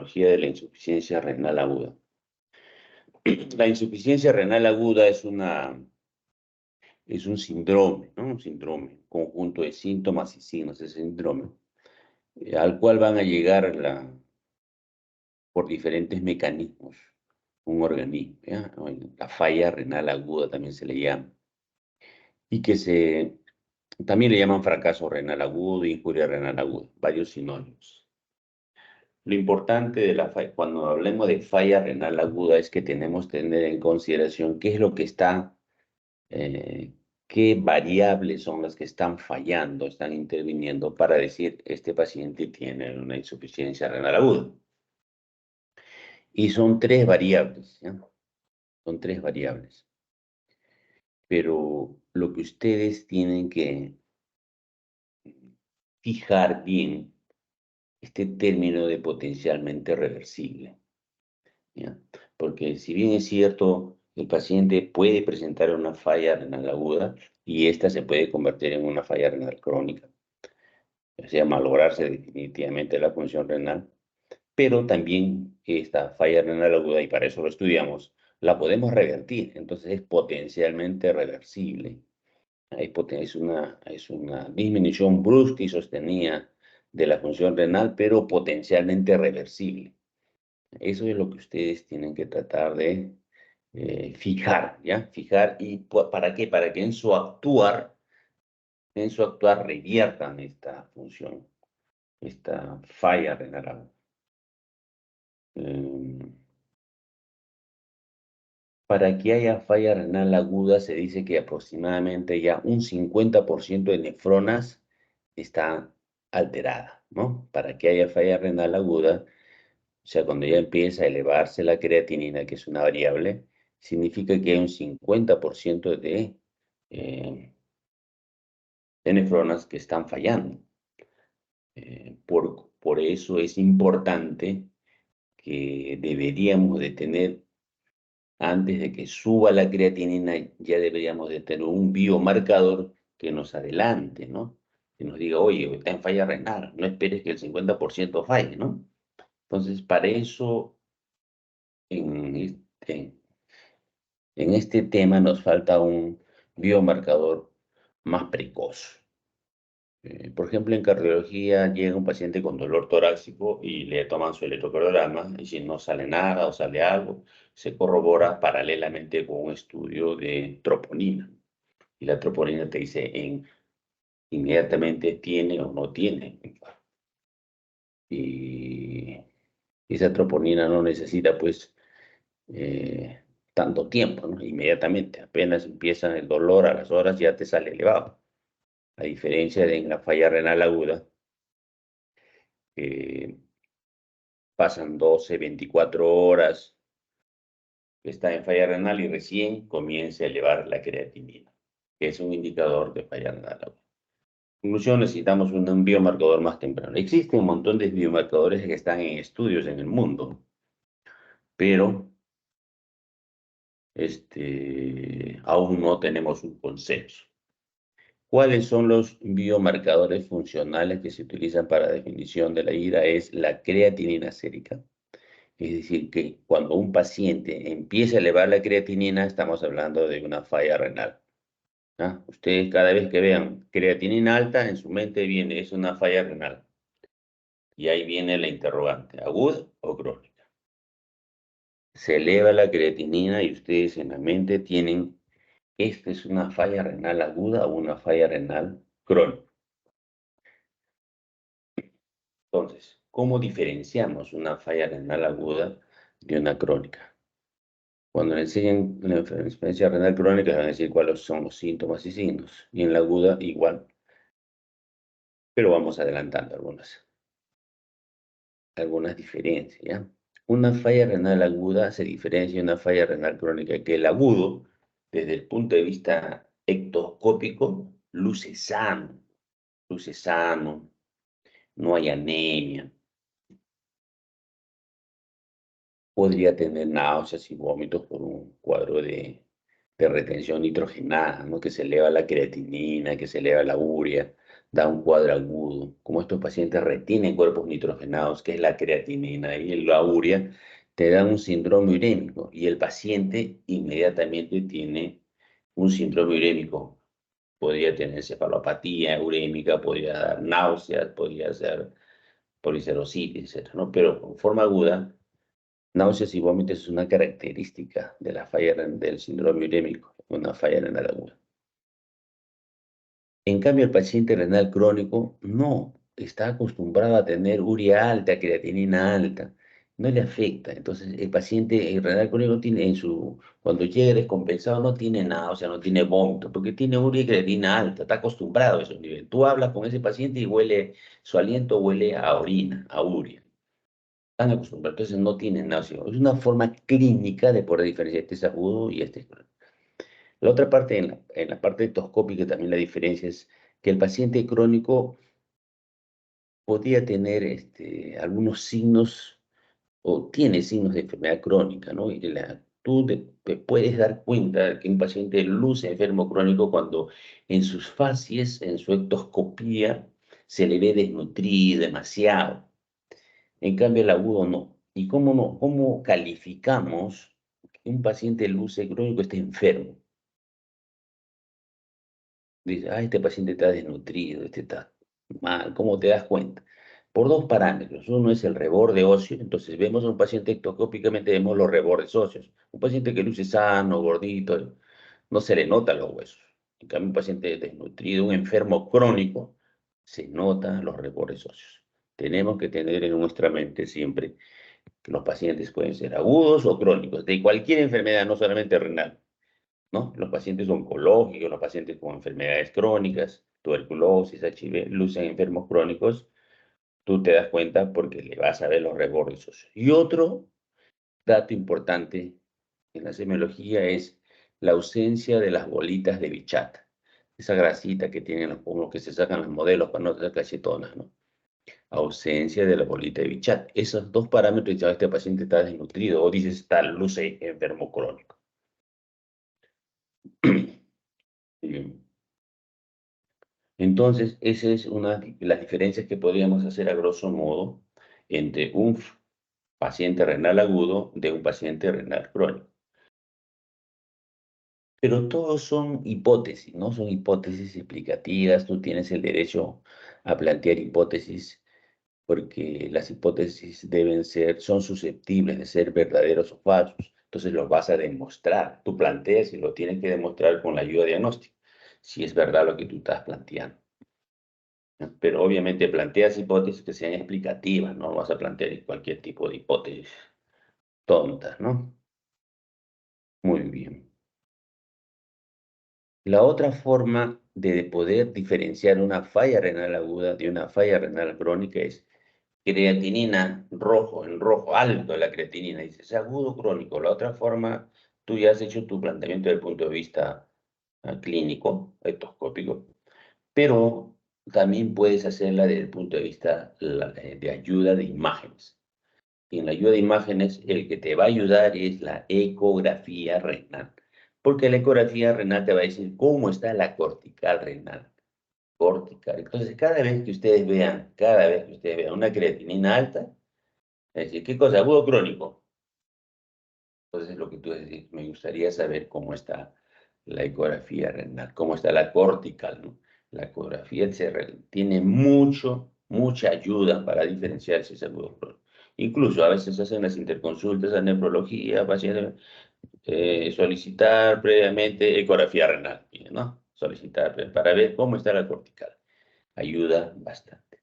etiología de la insuficiencia renal aguda. La insuficiencia renal aguda es un síndrome, ¿no? Un síndrome, conjunto de síntomas y signos de síndrome, al cual van a llegar por diferentes mecanismos un organismo, ¿ya? La falla renal aguda también se le llama, y que también le llaman fracaso renal agudo, injuria renal aguda, varios sinónimos. Lo importante de cuando hablemos de falla renal aguda es que tenemos que tener en consideración qué es lo que está, qué variables son las que están fallando, están interviniendo para decir este paciente tiene una insuficiencia renal aguda. Y son tres variables, ¿ya? Son tres variables. Pero lo que ustedes tienen que fijar bien este término de potencialmente reversible, ¿ya? Porque si bien es cierto, el paciente puede presentar una falla renal aguda y esta se puede convertir en una falla renal crónica, o sea, malograrse definitivamente la función renal, pero también esta falla renal aguda, y para eso lo estudiamos, la podemos revertir, entonces es potencialmente reversible. Es una disminución brusca y sostenida de la función renal, pero potencialmente reversible. Eso es lo que ustedes tienen que tratar de fijar, ¿ya? Fijar, ¿y para qué? Para que en su actuar reviertan esta función, esta falla renal. Para que haya falla renal aguda se dice que aproximadamente ya un 50% de nefronas está alterada, ¿no? Para que haya falla renal aguda, o sea, cuando ya empieza a elevarse la creatinina, que es una variable, significa que hay un 50% de nefronas que están fallando. Por eso es importante que deberíamos de tener, antes de que suba la creatinina, ya deberíamos de tener un biomarcador que nos adelante, ¿no? Que nos diga, oye, está en falla renal, no esperes que el 50% falle, ¿no? Entonces, para eso, en este tema nos falta un biomarcador más precoz. Por ejemplo, en cardiología llega un paciente con dolor torácico y le toman su electrocardiograma y si no sale nada o sale algo, se corrobora paralelamente con un estudio de troponina. Y la troponina te dice inmediatamente tiene o no tiene infarto. Y esa troponina no necesita pues tanto tiempo, ¿no? Inmediatamente, apenas empieza el dolor a las horas ya te sale elevado. A diferencia de en la falla renal aguda, pasan 12, 24 horas, está en falla renal y recién comienza a elevar la creatinina, que es un indicador de falla renal aguda. En conclusión, necesitamos un biomarcador más temprano. Existen un montón de biomarcadores que están en estudios en el mundo, pero aún no tenemos un consenso. ¿Cuáles son los biomarcadores funcionales que se utilizan para definición de la ira? Es la creatinina sérica. Es decir, que cuando un paciente empieza a elevar la creatinina, estamos hablando de una falla renal. ¿Ah? Ustedes cada vez que vean creatinina alta, en su mente viene, es una falla renal. Y ahí viene la interrogante, ¿aguda o crónica? Se eleva la creatinina y ustedes en la mente tienen, ¿esta es una falla renal aguda o una falla renal crónica? Entonces, ¿cómo diferenciamos una falla renal aguda de una crónica? Cuando le enseñen la insuficiencia renal crónica, les van a decir cuáles son los síntomas y signos. Y en la aguda, igual. Pero vamos adelantando algunas diferencias, ¿ya? Una falla renal aguda se diferencia de una falla renal crónica, que el agudo, desde el punto de vista ectoscópico, luce sano, no hay anemia. Podría tener náuseas y vómitos por un cuadro de retención nitrogenada, ¿no? Que se eleva la creatinina, que se eleva la urea, da un cuadro agudo. Como estos pacientes retienen cuerpos nitrogenados, que es la creatinina y la urea, te dan un síndrome urémico y el paciente inmediatamente tiene un síndrome urémico. Podría tener cefalopatía urémica, podría dar náuseas, podría ser policerositis, etc., ¿no? Pero con forma aguda, náuseas y vómitos es una característica de la falla del síndrome urémico, una falla renal aguda. En cambio, el paciente renal crónico no está acostumbrado a tener urea alta, creatinina alta, no le afecta. Entonces, el paciente renal crónico tiene cuando llega descompensado no tiene náusea, no tiene vómito, porque tiene urea y creatinina alta, está acostumbrado a esos niveles. Tú hablas con ese paciente y su aliento huele a orina, a urea. Están acostumbrados, entonces no tienen náusea. Es una forma clínica de poder diferenciar este agudo y este crónico. La otra parte, en la parte endoscópica también la diferencia es que el paciente crónico podría tener algunos signos o tiene signos de enfermedad crónica, ¿no? Y tú te puedes dar cuenta de que un paciente luce enfermo crónico cuando en sus facies, en su endoscopía, se le ve desnutrido demasiado. En cambio, el agudo no. ¿Y cómo no? ¿Cómo calificamos que un paciente luce crónico esté enfermo? Dice, este paciente está desnutrido, este está mal. ¿Cómo te das cuenta? Por dos parámetros. Uno es el reborde óseo. Entonces, vemos a un paciente ectoscópicamente, vemos los rebordes óseos. Un paciente que luce sano, gordito, no se le notan los huesos. En cambio, un paciente desnutrido, un enfermo crónico, se notan los rebordes óseos. Tenemos que tener en nuestra mente siempre que los pacientes pueden ser agudos o crónicos, de cualquier enfermedad, no solamente renal, ¿no? Los pacientes oncológicos, los pacientes con enfermedades crónicas, tuberculosis, HIV, lucen enfermos crónicos, tú te das cuenta porque le vas a ver los rebordes óseos. Y otro dato importante en la semiología es la ausencia de las bolitas de Bichat, esa grasita que tienen como que se sacan los modelos para no tener calcitonas, ¿no? Ausencia de la bolita de Bichat. Esos dos parámetros, ya este paciente está desnutrido o dices está luce enfermo crónico. Bien. Entonces, esa es una de las diferencias que podríamos hacer a grosso modo entre un paciente renal agudo de un paciente renal crónico. Pero todos son hipótesis, ¿no? Son hipótesis explicativas. Tú tienes el derecho a plantear hipótesis porque las hipótesis son susceptibles de ser verdaderos o falsos. Entonces los vas a demostrar. Tú planteas y lo tienes que demostrar con la ayuda diagnóstica, si es verdad lo que tú estás planteando. Pero obviamente planteas hipótesis que sean explicativas, no vas a plantear cualquier tipo de hipótesis tontas, ¿no? Muy bien. La otra forma de poder diferenciar una falla renal aguda de una falla renal crónica es creatinina en rojo, alto la creatinina, dices agudo crónico. La otra forma, tú ya has hecho tu planteamiento desde el punto de vista clínico, etoscópico, pero también puedes hacerla desde el punto de vista de ayuda de imágenes. Y en la ayuda de imágenes, el que te va a ayudar es la ecografía renal, porque la ecografía renal te va a decir cómo está la cortical renal. Cortical. Entonces, cada vez que ustedes vean una creatinina alta, es decir, ¿qué cosa? Agudo crónico. Entonces, lo que tú decís, me gustaría saber cómo está la ecografía renal, cómo está la cortical, ¿no? La ecografía tiene mucha ayuda para diferenciar si es agudo crónico. Incluso a veces hacen las interconsultas a nefrología, pacientes, solicitar previamente ecografía renal, ¿no? Solicitar para ver cómo está la cortical. Ayuda bastante.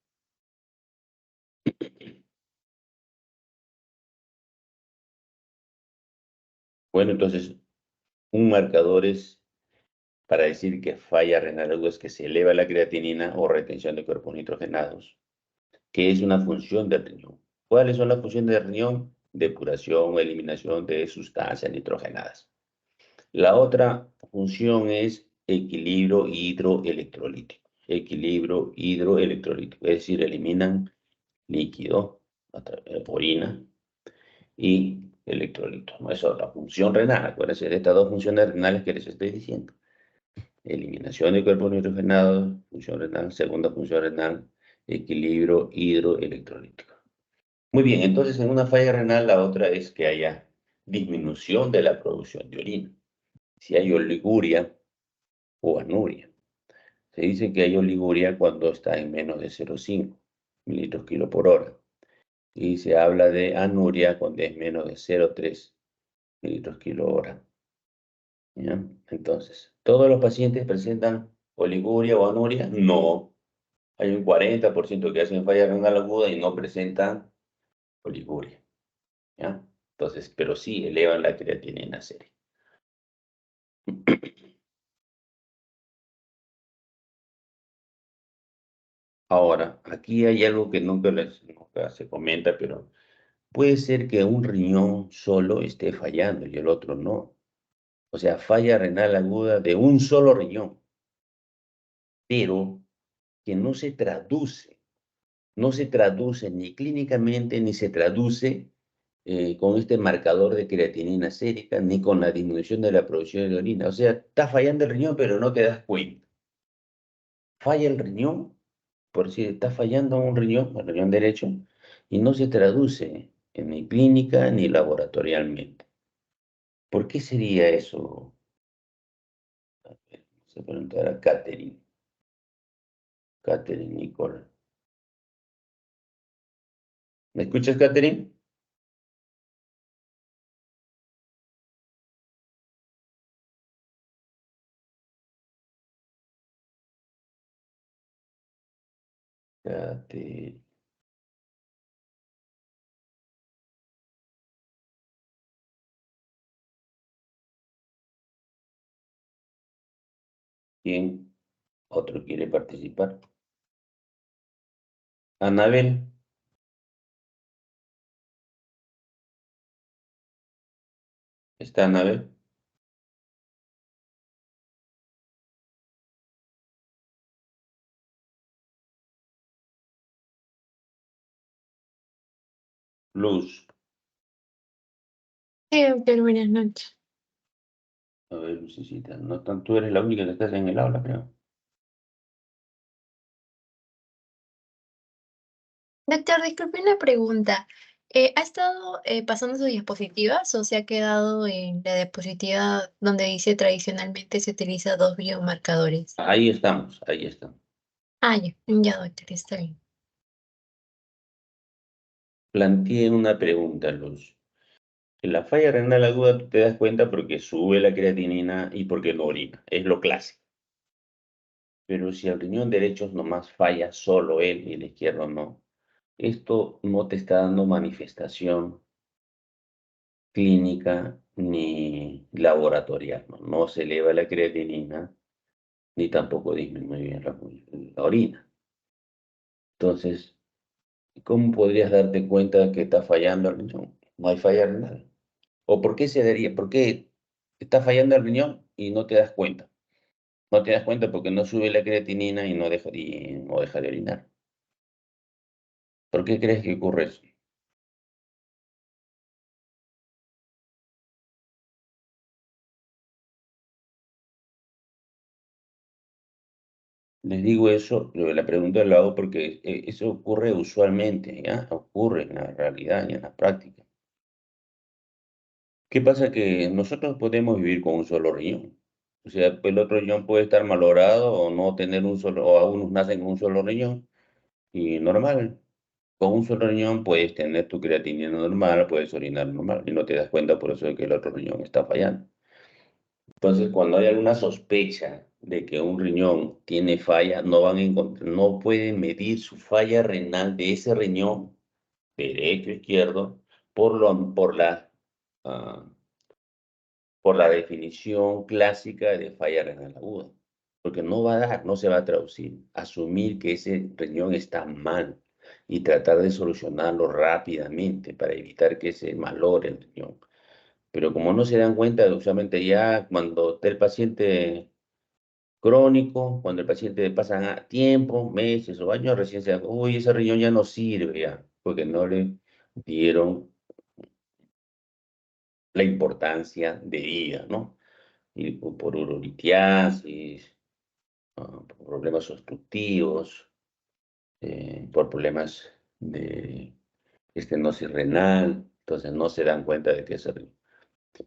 Bueno, entonces, un marcador es para decir que falla renal aguda es que se eleva la creatinina o retención de cuerpos nitrogenados, que es una función del riñón. ¿Cuáles son las funciones del riñón? Depuración o eliminación de sustancias nitrogenadas. La otra función es equilibrio hidroelectrolítico. Equilibrio hidroelectrolítico, es decir, eliminan líquido, orina y electrolitos. ¿No? Esa es otra función renal. Acuérdense de estas dos funciones renales que les estoy diciendo. eliminación de cuerpos nitrogenados, función renal, segunda función renal, equilibrio hidroelectrolítico. Muy bien, entonces en una falla renal la otra es que haya disminución de la producción de orina. Si hay oliguria o anuria. Se dice que hay oliguria cuando está en menos de 0,5 mililitros kilo por hora. Y se habla de anuria cuando es menos de 0,3 mililitros kilo hora. ¿Ya? Entonces, ¿todos los pacientes presentan oliguria o anuria? No. Hay un 40% que hacen falla renal aguda y no presentan oliguria. ¿Ya? Entonces, pero sí elevan la creatinina seria. Ahora, aquí hay algo que nunca se comenta, pero puede ser que un riñón solo esté fallando y el otro no. O sea, falla renal aguda de un solo riñón, pero que no se traduce ni clínicamente ni se traduce con este marcador de creatinina sérica ni con la disminución de la producción de orina. O sea, está fallando el riñón, pero no te das cuenta. Falla el riñón, por si está fallando un riñón, el riñón derecho, y no se traduce en ni clínica ni laboratorialmente. ¿Por qué sería eso? A ver, vamos a preguntar a Catherine Nicole. ¿Me escuchas, Catherine? Catherine. ¿Quién otro quiere participar? Anabel, ¿está Anabel? Luz. Sí, doctor, buenas noches. A ver, Lucecita, no tú eres la única que estás en el aula, creo. Doctor, disculpe una pregunta. ¿Ha estado pasando sus diapositivas o se ha quedado en la diapositiva donde dice tradicionalmente se utiliza dos biomarcadores? Ahí estamos, ahí estamos. Ah, ya, doctor, está bien. Planteé una pregunta, Luz. En la falla renal aguda tú te das cuenta porque sube la creatinina y porque no orina. Es lo clásico. Pero si el riñón derecho nomás falla solo él y el izquierdo no, esto no te está dando manifestación clínica ni laboratorial, ¿no? No se eleva la creatinina ni tampoco disminuye la orina. Entonces, ¿cómo podrías darte cuenta que está fallando el riñón? No hay falla renal. ¿O por qué se daría? ¿Por qué está fallando el riñón y no te das cuenta? No te das cuenta porque no sube la creatinina y no deja de orinar. ¿Por qué crees que ocurre eso? Les digo eso, la pregunta la hago porque eso ocurre usualmente, ¿ya? Ocurre en la realidad y en la práctica. ¿Qué pasa? Que nosotros podemos vivir con un solo riñón. O sea, el otro riñón puede estar malogrado o no tener un solo, o algunos nacen con un solo riñón y normal. Con un solo riñón puedes tener tu creatinina normal, puedes orinar normal y no te das cuenta por eso de que el otro riñón está fallando. Entonces, cuando hay alguna sospecha de que un riñón tiene falla, no van a encontrar, no pueden medir su falla renal de ese riñón, derecho o izquierdo, ah, por la definición clásica de falla renal aguda. Porque no va a dar, no se va a traducir. Asumir que ese riñón está mal y tratar de solucionarlo rápidamente para evitar que se malore el riñón. Pero como no se dan cuenta, usualmente ya cuando está el paciente crónico, cuando el paciente pasa tiempo, meses o años, recién se dan, uy, ese riñón ya no sirve ya, porque no le dieron la importancia debida, ¿no? y por urolitiasis, por problemas obstructivos, por problemas de estenosis renal, entonces no se dan cuenta de que es arriba.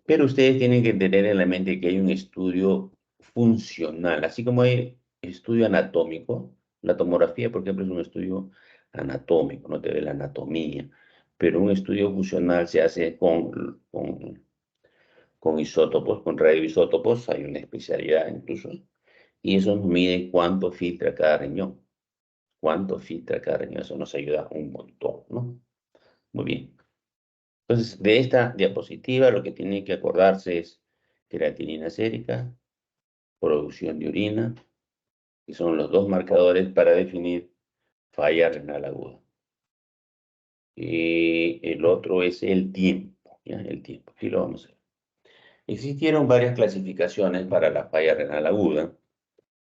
Pero ustedes tienen que tener en la mente que hay un estudio funcional, así como hay estudio anatómico. La tomografía, por ejemplo, es un estudio anatómico, no te ve la anatomía, pero un estudio funcional se hace con isótopos, con radioisótopos, hay una especialidad incluso, y eso nos mide cuánto filtra cada riñón, cuánto filtra cada riñón, eso nos ayuda un montón, ¿no? Muy bien. Entonces, de esta diapositiva lo que tienen que acordarse es creatinina sérica, producción de orina, que son los dos marcadores para definir falla renal aguda. Y el otro es el tiempo, ¿ya? El tiempo, aquí lo vamos a ver. Existieron varias clasificaciones para la falla renal aguda.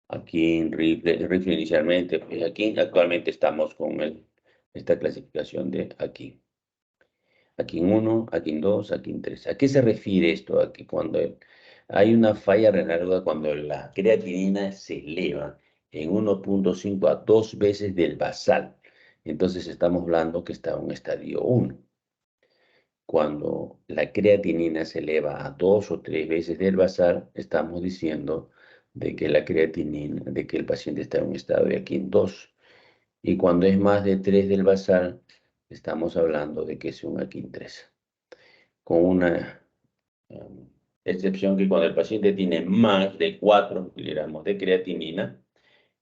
Aquí en Rifle inicialmente, pues aquí actualmente estamos con esta clasificación de aquí. Aquí en 1, aquí en 2, aquí en 3. ¿A qué se refiere esto? A que cuando hay una falla renal aguda, cuando la creatinina se eleva en 1.5 a 2 veces del basal. Entonces estamos hablando que está en un estadio 1. Cuando la creatinina se eleva a 2 o 3 veces del basal, estamos diciendo de que la creatinina, de que el paciente está en un estado de aquí en 2. Y cuando es más de 3 del basal, estamos hablando de que es un aquí en 3. Con una excepción que cuando el paciente tiene más de 4 miligramos de creatinina,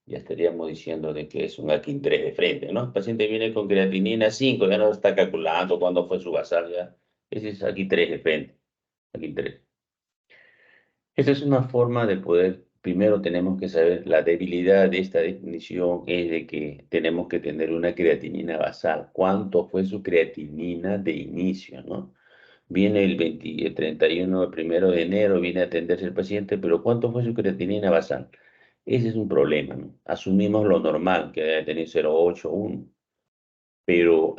ya estaríamos diciendo de que es un Akin 3 de frente, ¿no? El paciente viene con creatinina 5, ya no está calculando cuándo fue su basal, ya. Ese es Akin 3 de frente, Akin 3. Esa es una forma de poder, primero tenemos que saber, la debilidad de esta definición es de que tenemos que tener una creatinina basal. ¿Cuánto fue su creatinina de inicio, no? Viene el 31, el 1 de enero, viene a atenderse el paciente, pero ¿cuánto fue su creatinina basal? Ese es un problema, ¿no? Asumimos lo normal, que debe tener 0,8, 1, pero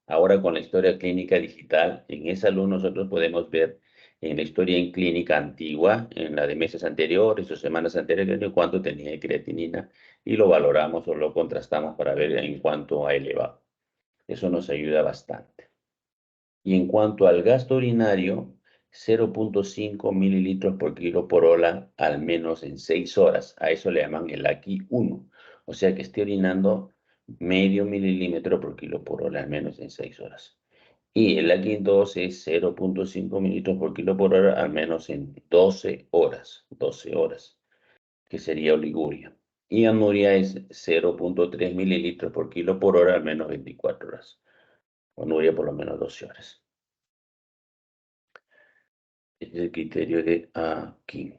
ahora con la historia clínica digital, en esa luz nosotros podemos ver en la historia en clínica antigua, en la de meses anteriores o semanas anteriores, cuánto tenía de creatinina y lo valoramos o lo contrastamos para ver en cuánto ha elevado. Eso nos ayuda bastante. Y en cuanto al gasto urinario, 0.5 mililitros por kilo por hora al menos en 6 horas. A eso le llaman el AQI 1. O sea que esté orinando medio milímetro por kilo por hora al menos en 6 horas. Y el AQI 2 es 0.5 mililitros por kilo por hora al menos en 12 horas. 12 horas, que sería oliguria. Y anuria es 0.3 mililitros por kilo por hora al menos 24 horas. Anuria por lo menos 12 horas. Es el criterio de aquí.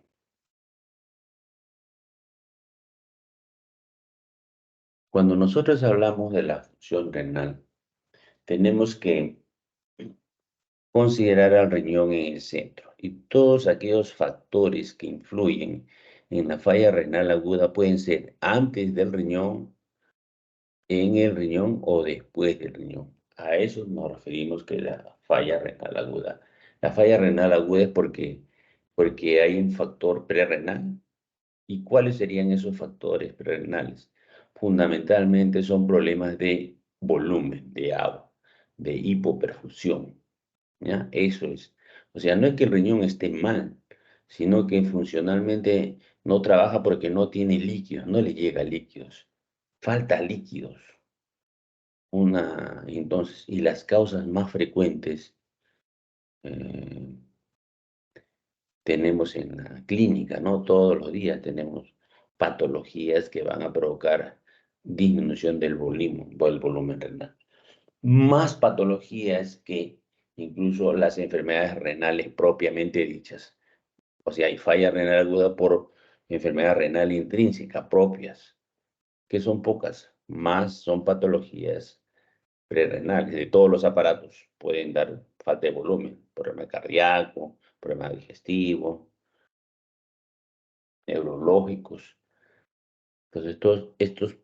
Cuando nosotros hablamos de la función renal, tenemos que considerar al riñón en el centro y todos aquellos factores que influyen en la falla renal aguda pueden ser antes del riñón, en el riñón o después del riñón. A eso nos referimos que la falla renal aguda. La falla renal aguda es porque hay un factor prerrenal. ¿Y cuáles serían esos factores prerrenales? Fundamentalmente son problemas de volumen de agua, de hipoperfusión, ¿ya? Eso es. O sea, no es que el riñón esté mal, sino que funcionalmente no trabaja porque no tiene líquidos, no le llega líquidos. Falta líquidos. Entonces, y las causas más frecuentes eh, tenemos en la clínica, ¿no? Todos los días tenemos patologías que van a provocar disminución del volumen renal. Más patologías que incluso las enfermedades renales propiamente dichas. O sea, hay falla renal aguda por enfermedad renal intrínseca propias, que son pocas. Más son patologías prerrenales de todos los aparatos. Pueden dar falta de volumen, problema cardíaco, problema digestivo, neurológicos. Entonces, todos estos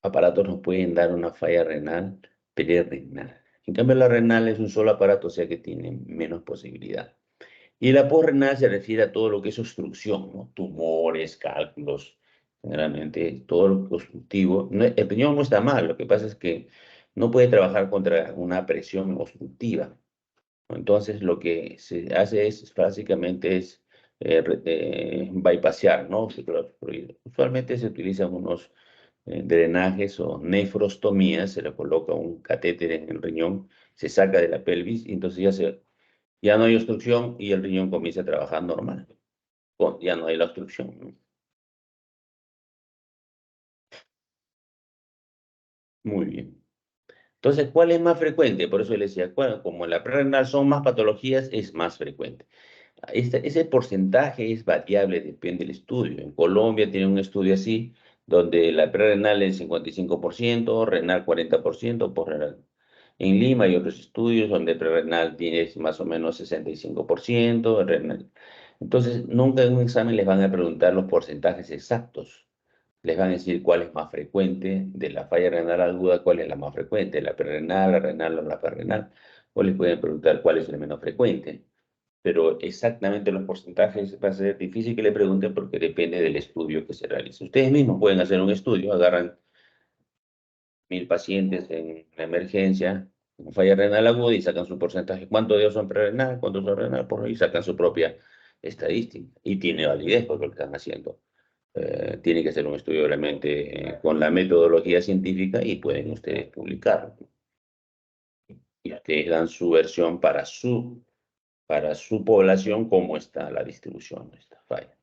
aparatos nos pueden dar una falla renal prerrenal. En cambio, la renal es un solo aparato, o sea que tiene menos posibilidad. Y la posrenal se refiere a todo lo que es obstrucción, ¿no? Tumores, cálculos, generalmente todo lo obstructivo. El riñón no está mal, lo que pasa es que no puede trabajar contra una presión obstructiva. Entonces lo que se hace es básicamente es bypassear, ¿no? Usualmente se utilizan unos drenajes o nefrostomías, se le coloca un catéter en el riñón, se saca de la pelvis y entonces ya no hay obstrucción y el riñón comienza a trabajar normal. Ya no hay la obstrucción, ¿no? Muy bien. Entonces, ¿cuál es más frecuente? Por eso le decía, bueno, como en la prerrenal son más patologías, es más frecuente. Ese porcentaje es variable, depende del estudio. En Colombia tiene un estudio así, donde la prerrenal es 55%, renal 40%, posrenal. En Lima hay otros estudios donde prerrenal tiene más o menos 65%, renal. Entonces, nunca en un examen les van a preguntar los porcentajes exactos. Les van a decir cuál es más frecuente de la falla renal aguda, cuál es la más frecuente, la prerrenal, la renal o la parrenal. O les pueden preguntar cuál es el menos frecuente, pero exactamente los porcentajes va a ser difícil que le pregunten porque depende del estudio que se realice. Ustedes mismos pueden hacer un estudio, agarran 1000 pacientes en la emergencia con falla renal aguda y sacan su porcentaje. ¿Cuántos de ellos son prerenal? ¿Cuántos son renal? Y sacan su propia estadística. Y tiene validez porque lo que están haciendo. Tiene que ser un estudio realmente con la metodología científica y pueden ustedes publicarlo. Y ustedes dan su versión para su población, cómo está la distribución de esta falla.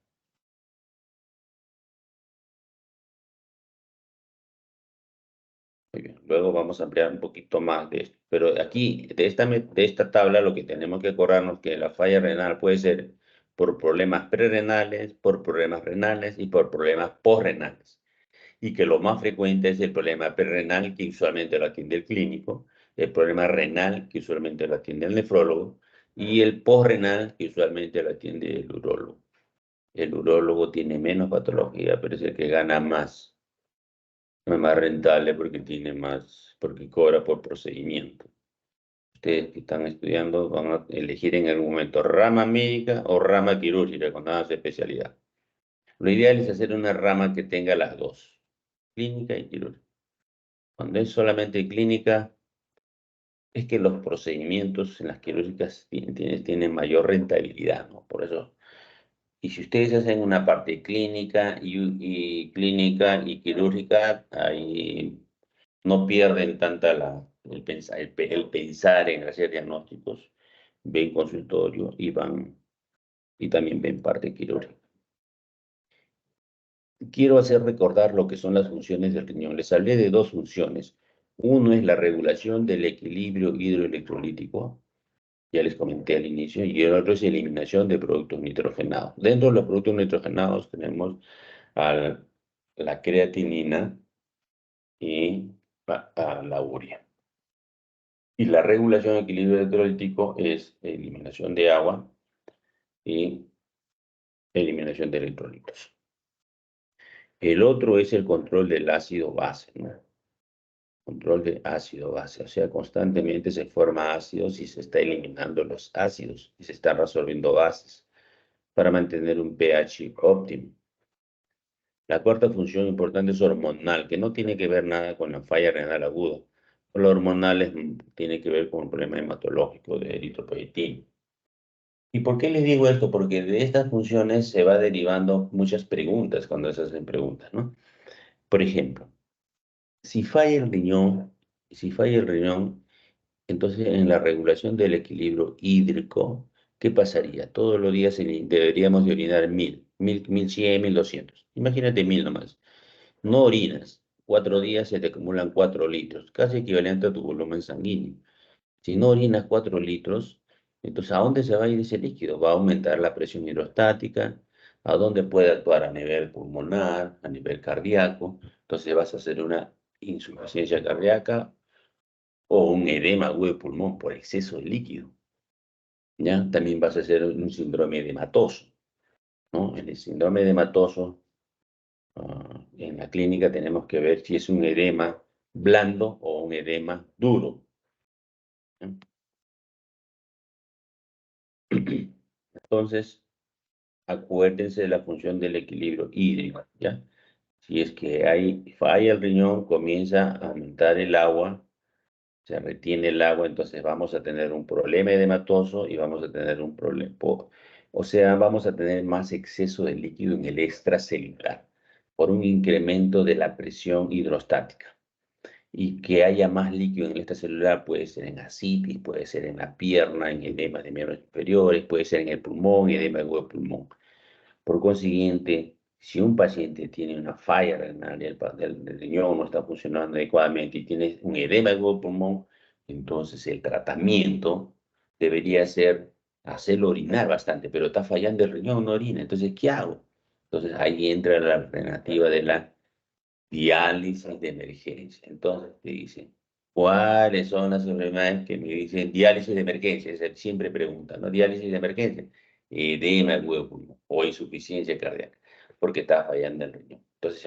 Muy bien. Luego vamos a ampliar un poquito más de esto. Pero aquí, de esta tabla, lo que tenemos que acordarnos que la falla renal puede ser por problemas prerrenales, por problemas renales y por problemas posrenales. Y que lo más frecuente es el problema prerrenal, que usualmente lo atiende el clínico, el problema renal, que usualmente lo atiende el nefrólogo, y el posrenal, que usualmente lo atiende el urólogo. El urólogo tiene menos patología, pero es el que gana más. No es más rentable porque tiene más, porque cobra por procedimiento. Ustedes que están estudiando van a elegir en algún momento rama médica o rama quirúrgica con nada de especialidad. Lo ideal es hacer una rama que tenga las dos, clínica y quirúrgica. Cuando es solamente clínica, es que los procedimientos en las quirúrgicas tienen mayor rentabilidad, ¿no? Por eso, y si ustedes hacen una parte clínica clínica y quirúrgica, ahí no pierden tanta el pensar en hacer diagnósticos, ven consultorio y también ven parte quirúrgica. Quiero hacer recordar lo que son las funciones del riñón. Les hablé de dos funciones. Uno es la regulación del equilibrio hidroelectrolítico, ya les comenté al inicio, y el otro es eliminación de productos nitrogenados. Dentro de los productos nitrogenados tenemos la creatinina y a la urea. Y la regulación del equilibrio electrolítico es eliminación de agua y eliminación de electrolitos. El otro es el control del ácido base, ¿no? Control de ácido base, o sea, constantemente se forma ácidos y se está eliminando los ácidos y se están resolviendo bases para mantener un pH óptimo. La cuarta función importante es hormonal, que no tiene que ver nada con la falla renal aguda. Lo hormonal tiene que ver con el problema hematológico de eritropoyetina. ¿Y por qué les digo esto? Porque de estas funciones se va derivando muchas preguntas cuando se hacen preguntas, ¿no? Por ejemplo, si falla el riñón, entonces en la regulación del equilibrio hídrico, ¿qué pasaría? Todos los días deberíamos de orinar 1100, 1200. Imagínate 1000 nomás. No orinas. 4 días se te acumulan 4 litros, casi equivalente a tu volumen sanguíneo. Si no orinas 4 litros, entonces ¿a dónde se va a ir ese líquido? Va a aumentar la presión hidrostática, a dónde puede actuar a nivel pulmonar, a nivel cardíaco. Entonces vas a hacer una insuficiencia cardíaca o un edema agudo de pulmón por exceso de líquido. ¿Ya? También vas a hacer un síndrome edematoso, ¿no? En el síndrome edematoso, en la clínica tenemos que ver si es un edema blando o un edema duro. ¿Ya? Entonces, acuérdense de la función del equilibrio hídrico, ¿ya? Si es que hay falla el riñón, comienza a aumentar el agua, se retiene el agua, entonces vamos a tener un problema edematoso y vamos a tener un problema, o sea, vamos a tener más exceso de líquido en el extracelular por un incremento de la presión hidrostática. Y que haya más líquido en el extracelular puede ser en ascitis, puede ser en la pierna, en edemas de miembros inferiores, puede ser en el pulmón, edema de huevo de pulmón. Por consiguiente, si un paciente tiene una falla renal del riñón no está funcionando adecuadamente y tiene un edema de huevo de pulmón, entonces el tratamiento debería ser hacerlo orinar bastante, pero está fallando el riñón, no orina. Entonces, ¿qué hago? Entonces ahí entra la alternativa de la diálisis de emergencia. Entonces te dicen, ¿cuáles son las enfermedades que me dicen diálisis de emergencia? Siempre preguntan, ¿no? Diálisis de emergencia, edema del huevo pulmón o insuficiencia cardíaca, porque está fallando el riñón. Entonces,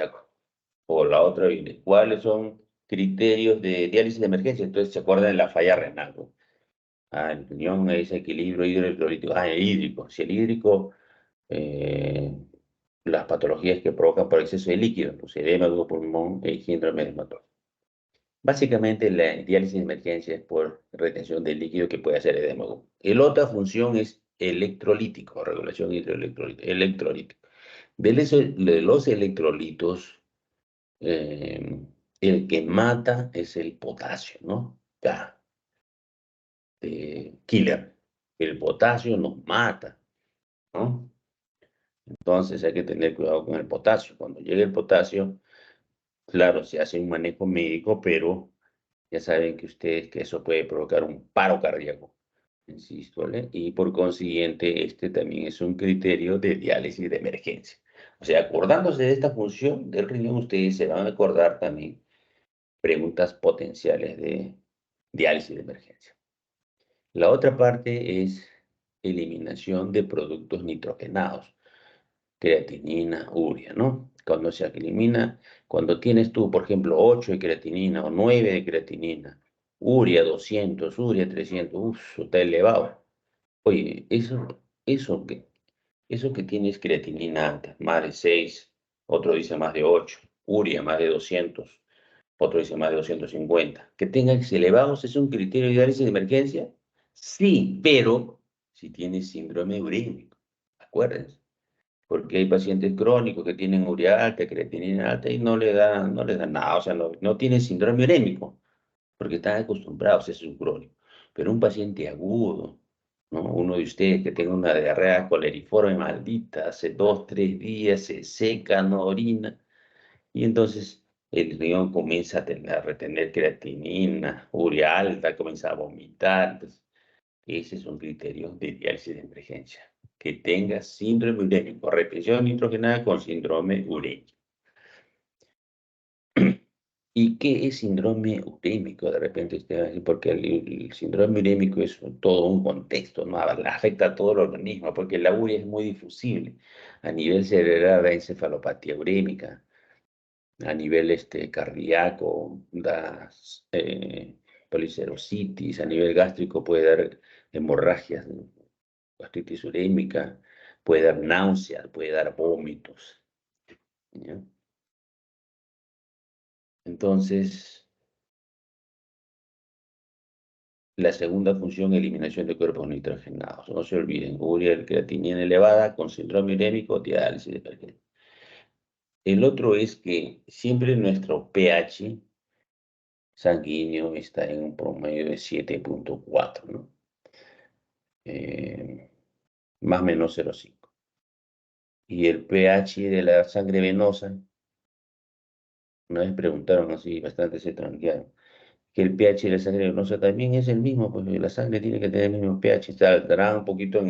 o la otra viene, ¿cuáles son criterios de diálisis de emergencia? Entonces se acuerdan de la falla renal, ¿no? Ah, el riñón es equilibrio hidroelectrolítico. Ah, el hídrico. Si el hídrico eh, las patologías que provocan por exceso de líquido, pues edema de pulmón e síndrome hematógeno. Básicamente la diálisis de emergencia es por retención de líquido que puede hacer edema. La otra función es electrolítico, regulación electrolítica. De los electrolitos, el que mata es el potasio, ¿no? Ya, killer. El potasio nos mata, ¿no? Entonces hay que tener cuidado con el potasio. Cuando llegue el potasio, claro, se hace un manejo médico, pero ya saben que ustedes que eso puede provocar un paro cardíaco, insisto, ¿vale? Y por consiguiente, este también es un criterio de diálisis de emergencia. O sea, acordándose de esta función del riñón, ustedes se van a acordar también preguntas potenciales de diálisis de emergencia. La otra parte es eliminación de productos nitrogenados, creatinina, urea, ¿no? Cuando se elimina, cuando tienes tú, por ejemplo, 8 de creatinina o 9 de creatinina, urea 200, urea 300, uff, está elevado. Oye, eso que tienes creatinina alta, más de 6, otro dice más de 8, urea más de 200, otro dice más de 250. Que tengas elevados es un criterio de diálisis de emergencia, sí, pero si tienes síndrome urémico, acuérdense porque hay pacientes crónicos que tienen urea alta, creatinina alta y no le dan nada, o sea, no tienen síndrome urémico, porque están acostumbrados, es un crónico. Pero un paciente agudo, ¿no? Uno de ustedes que tenga una diarrea coleriforme maldita, hace 2, 3 días, se seca, no orina, y entonces el riñón comienza a retener creatinina, urea alta, comienza a vomitar, entonces ese es un criterio de diálisis de emergencia. Que tenga síndrome urémico, retención nitrogenada con síndrome urémico. ¿Y qué es síndrome urémico? De repente usted va a decir, porque el síndrome urémico es todo un contexto, ¿no? Afecta a todo el organismo, porque la urea es muy difusible. A nivel cerebral da encefalopatía urémica, a nivel cardíaco da policerositis, a nivel gástrico puede dar hemorragias, ¿no? Gastritis urémica, puede dar náuseas, puede dar vómitos, ¿ya? Entonces, la segunda función, eliminación de cuerpos nitrogenados. No se olviden, urea, creatinina elevada con síndrome urémico, diálisis de emergencia. El otro es que siempre nuestro pH sanguíneo está en un promedio de 7.4, ¿no? Más o menos 0,5. Y el pH de la sangre venosa, una vez preguntaron así, bastante se tranquearon, que el pH de la sangre venosa también es el mismo, pues la sangre tiene que tener el mismo pH, estará un poquito en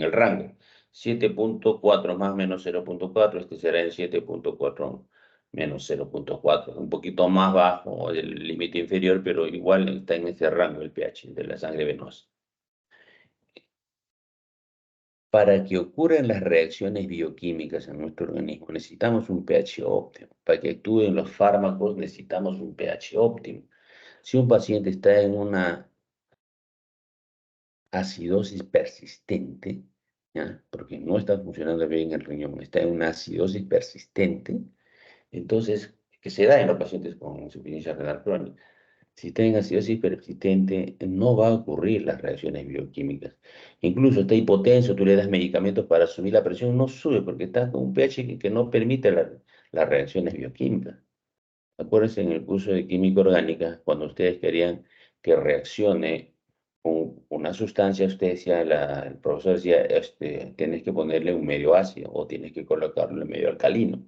el rango. 7.4 más menos 0.4, este será el 7.4 menos 0.4, un poquito más bajo del límite inferior, pero igual está en ese rango el pH de la sangre venosa. Para que ocurran las reacciones bioquímicas en nuestro organismo, necesitamos un pH óptimo. Para que actúen los fármacos, necesitamos un pH óptimo. Si un paciente está en una acidosis persistente, ¿ya? Porque no está funcionando bien el riñón, está en una acidosis persistente, entonces, que se da en los pacientes con insuficiencia renal crónica. Si está en acidosis persistente, no va a ocurrir las reacciones bioquímicas. Incluso está hipotenso, tú le das medicamentos para subir la presión, no sube porque está con un pH que no permite las reacciones bioquímicas. Acuérdense en el curso de química orgánica, cuando ustedes querían que reaccione con una sustancia, usted decía, el profesor decía, tienes que ponerle un medio ácido o tienes que colocarle un medio alcalino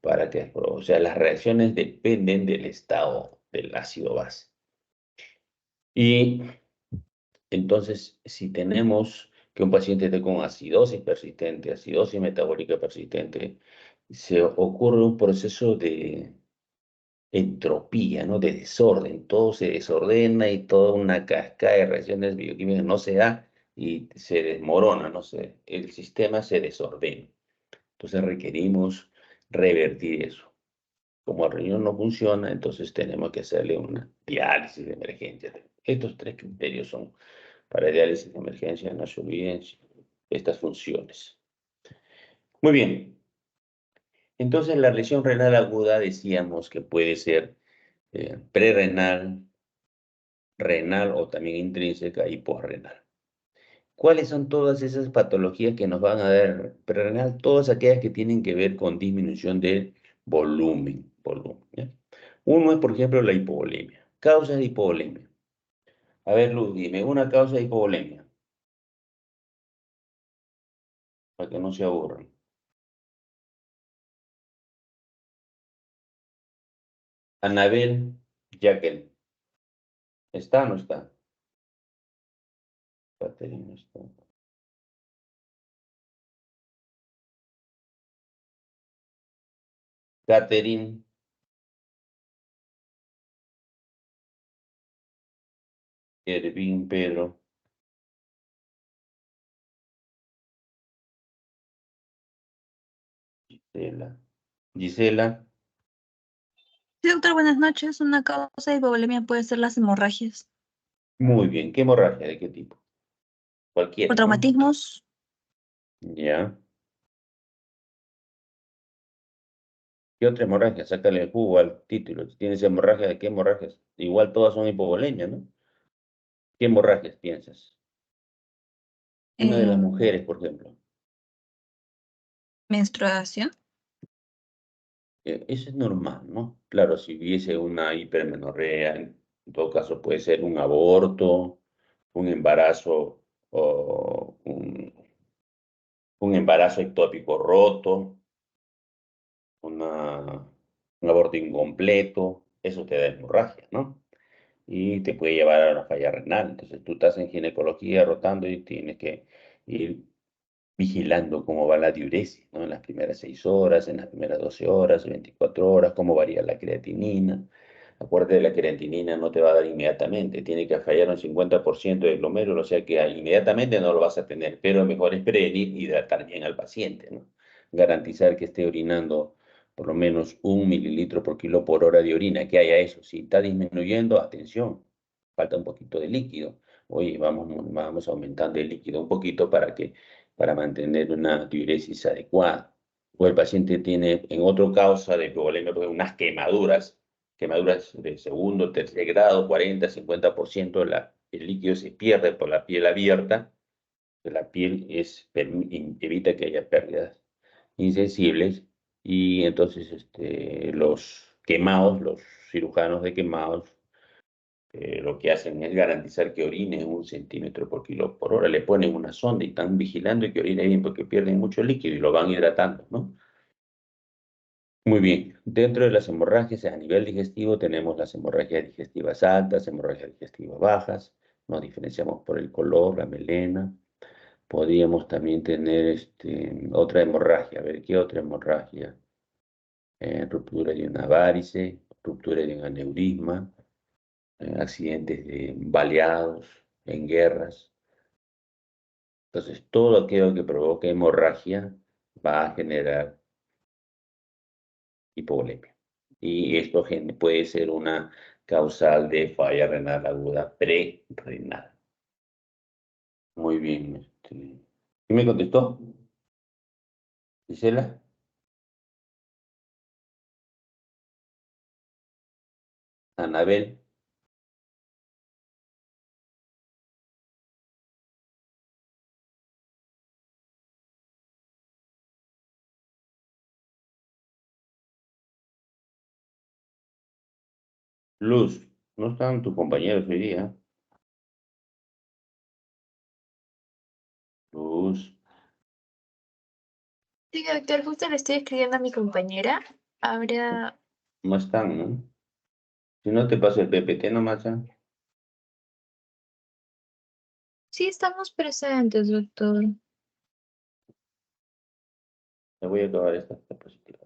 para que, o sea, las reacciones dependen del estado del ácido base. Y entonces, si tenemos que un paciente esté con acidosis persistente, acidosis metabólica persistente, se ocurre un proceso de entropía, ¿no? De desorden, todo se desordena y toda una cascada de reacciones bioquímicas no se da y se desmorona, no sé, el sistema se desordena. Entonces requerimos revertir eso. Como el riñón no funciona, entonces tenemos que hacerle una diálisis de emergencia. Estos tres criterios son para diálisis de emergencia, no se olviden estas funciones. Muy bien. Entonces la lesión renal aguda decíamos que puede ser prerrenal, renal o también intrínseca y posrenal. ¿Cuáles son todas esas patologías que nos van a dar prerrenal? Todas aquellas que tienen que ver con disminución del volumen, ¿ya? Uno es, por ejemplo, la hipovolemia. Causas de hipovolemia. A ver, Luz, dime una causa de hipovolemia, para que no se aburran. Anabel, Jacqueline. ¿Está o no está? Catherine no está. Catherine, Ervin, Pedro, Gisela. Gisela, Sí, doctor, buenas noches. Una causa de hipovolemia puede ser las hemorragias. muy bien. ¿Qué hemorragia? ¿De qué tipo? Por Cualquiera, ¿no? traumatismos, Ya. ¿Qué otra hemorragia? Sácale el jugo al título. Si tienes hemorragia, ¿de qué hemorragias? Igual todas son hipovolemias, ¿no? ¿Qué hemorragias piensas? Una de las em, mujeres, por ejemplo. menstruación. Eso es normal, ¿no? Claro, si hubiese una hipermenorrea, en todo caso puede ser un aborto, un embarazo o un embarazo ectópico roto, un aborto incompleto, eso te da hemorragia, ¿no? Y te puede llevar a una falla renal. Entonces tú estás en ginecología rotando y tienes que ir vigilando cómo va la diuresis, ¿no? En las primeras 6 horas, en las primeras 12 horas, 24 horas, cómo varía la creatinina. Acuérdate de la creatinina no te va a dar inmediatamente, tiene que fallar un 50% del glomérulo, o sea que inmediatamente no lo vas a tener, pero mejor es prevenir y hidratar bien al paciente, ¿no? Garantizar que esté orinando por lo menos 1 mililitro por kilo por hora de orina, que haya eso. Si está disminuyendo, atención, falta un poquito de líquido. Oye, vamos aumentando el líquido un poquito para mantener una diuresis adecuada. O el paciente tiene en otra causa de hipovolemia unas quemaduras de segundo, tercer grado, 40, 50%, el líquido se pierde por la piel abierta, la piel evita que haya pérdidas insensibles y entonces los quemados, los cirujanos de quemados, lo que hacen es garantizar que orine 1 centímetro por kilo por hora. Le ponen una sonda y están vigilando que orine bien porque pierden mucho líquido y lo van hidratando, ¿no? Muy bien. Dentro de las hemorragias a nivel digestivo tenemos las hemorragias digestivas altas, hemorragias digestivas bajas. Nos diferenciamos por el color, la melena. Podríamos también tener otra hemorragia. A ver, ¿qué otra hemorragia? Ruptura de una varice, ruptura de un aneurisma, accidentes de baleados en guerras. Entonces, todo aquello que provoque hemorragia va a generar hipovolemia. Y esto puede ser una causal de falla renal aguda prerrenal. Muy bien. ¿Quién me contestó? Gisela. Anabel. Luz. No están tus compañeros hoy día. Luz. Sí, doctor, justo le estoy escribiendo a mi compañera. Ahora, No están, ¿no? Si no te paso el PPT nomás, ¿ah? sí estamos presentes, doctor. Me voy a acabar esta diapositiva.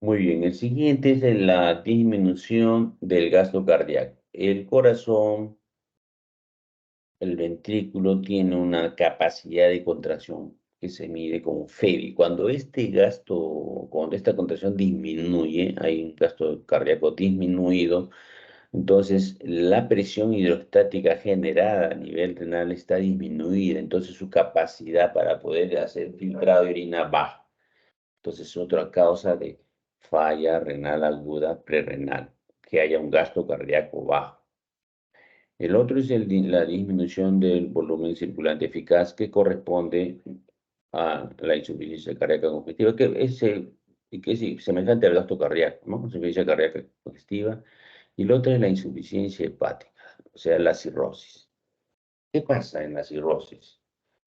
Muy bien, el siguiente es la disminución del gasto cardíaco. El corazón, el ventrículo tiene una capacidad de contracción que se mide como FEBI. Cuando esta contracción disminuye, hay un gasto cardíaco disminuido, entonces la presión hidrostática generada a nivel renal está disminuida, entonces su capacidad para poder hacer filtrado de orina baja. Entonces es otra causa de falla renal aguda prerrenal, que haya un gasto cardíaco bajo. El otro es la disminución del volumen circulante eficaz que corresponde a la insuficiencia cardíaca congestiva, que es semejante al gasto cardíaco, ¿no? Insuficiencia cardíaca congestiva. Y la otra es la insuficiencia hepática, o sea, la cirrosis. ¿Qué pasa en la cirrosis?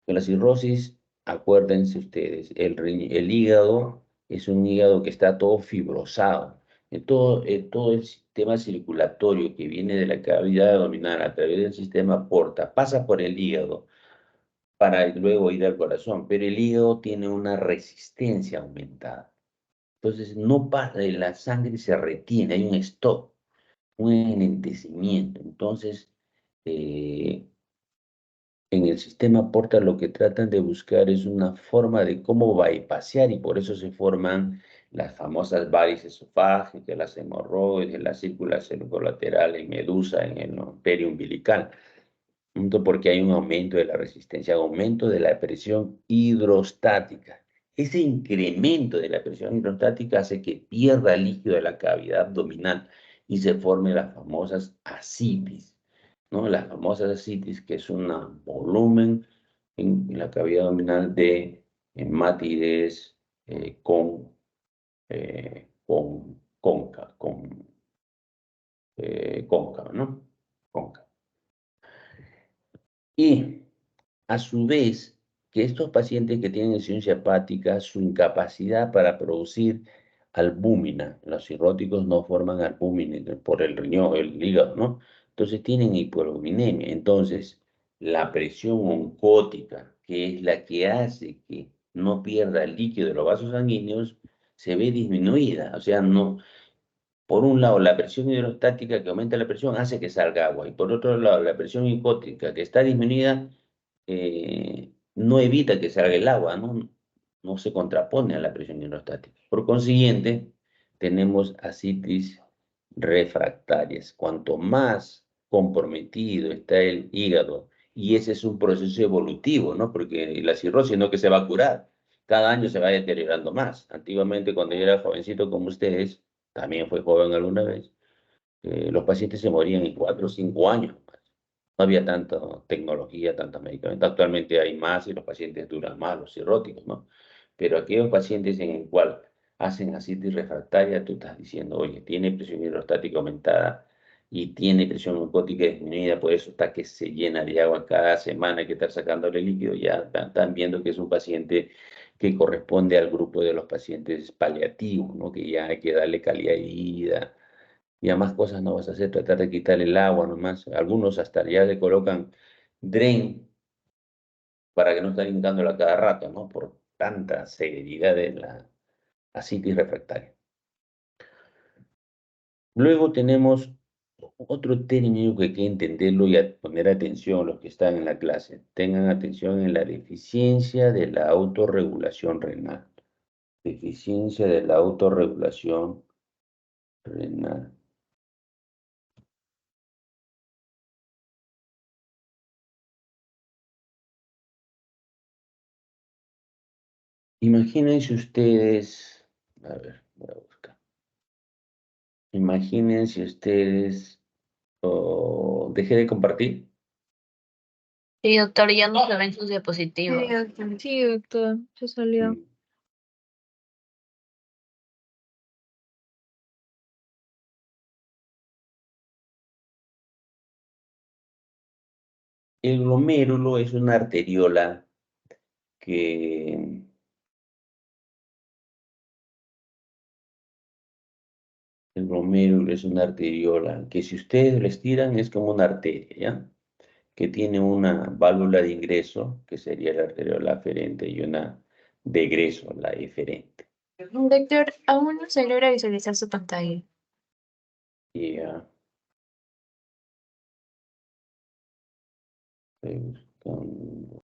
En la cirrosis, acuérdense ustedes, el hígado es un hígado que está todo fibrosado. Todo el sistema circulatorio que viene de la cavidad abdominal a través del sistema porta, pasa por el hígado para luego ir al corazón, pero el hígado tiene una resistencia aumentada. Entonces, no pasa, la sangre se retiene, hay un stop, un enlentecimiento. Entonces, eh, en el sistema Porta lo que tratan de buscar es una forma de cómo bypasear y por eso se forman las famosas varices esofágicas, las hemorroides, la circulación colateral y medusa en el arterio umbilical. Punto. Porque hay un aumento de la resistencia, aumento de la presión hidrostática. Ese incremento de la presión hidrostática hace que pierda líquido de la cavidad abdominal y se formen las famosas ascitis, ¿no? Las famosas ascitis, que es un volumen en la cavidad abdominal de hematidez cóncava, ¿no? Cóncava. Y a su vez, que estos pacientes que tienen insuficiencia hepática, su incapacidad para producir albúmina, los cirróticos no forman albúmina por el riñón, el hígado, ¿no? Entonces tienen hipoalbuminemia. Entonces, la presión oncótica, que es la que hace que no pierda el líquido de los vasos sanguíneos, se ve disminuida. O sea, no, por un lado, la presión hidrostática que aumenta la presión hace que salga agua, y por otro lado, la presión oncótica que está disminuida no evita que salga el agua, ¿no? No se contrapone a la presión hidrostática. Por consiguiente, tenemos ascitis refractarias. Cuanto más comprometido está el hígado, y ese es un proceso evolutivo, ¿no? Porque la cirrosis no que se va a curar, cada año se va deteriorando más. Antiguamente, cuando yo era jovencito como ustedes, también fue joven alguna vez, los pacientes se morían en 4 o 5 años. No había tanta tecnología, tanta medicamento. Actualmente hay más y los pacientes duran más, los cirróticos, ¿no? Pero aquellos pacientes en el cual hacen ascitis refractaria, tú estás diciendo, oye, tiene presión hidrostática aumentada y tiene presión oncótica disminuida, por eso está que se llena de agua cada semana, hay que estar sacándole líquido, ya están viendo que es un paciente que corresponde al grupo de los pacientes paliativos, ¿no? Que ya hay que darle calidad de vida, y a más cosas no vas a hacer, tratar de quitar el agua nomás. Algunos hasta ya le colocan drain para que no estén hincándola cada rato, ¿no? Por tanta severidad de la ascitis refractaria. Luego tenemos otro término que hay que entenderlo y poner atención los que están en la clase. Tengan atención en la deficiencia de la autorregulación renal. Deficiencia de la autorregulación renal. Imagínense ustedes, a ver, voy a buscar. Imagínense ustedes, dejé de compartir. Sí, doctor, ya no se ven sus diapositivas. Sí, doctor, se salió. Mm. El glomérulo es una arteriola que el glomérulo es una arteriola que si ustedes lo estiran es como una arteria, ¿ya? Que tiene una válvula de ingreso, que sería la arteriola aferente, y una de egreso, la eferente. Doctor, aún no se logra visualizar su pantalla. Y ya, estoy buscando.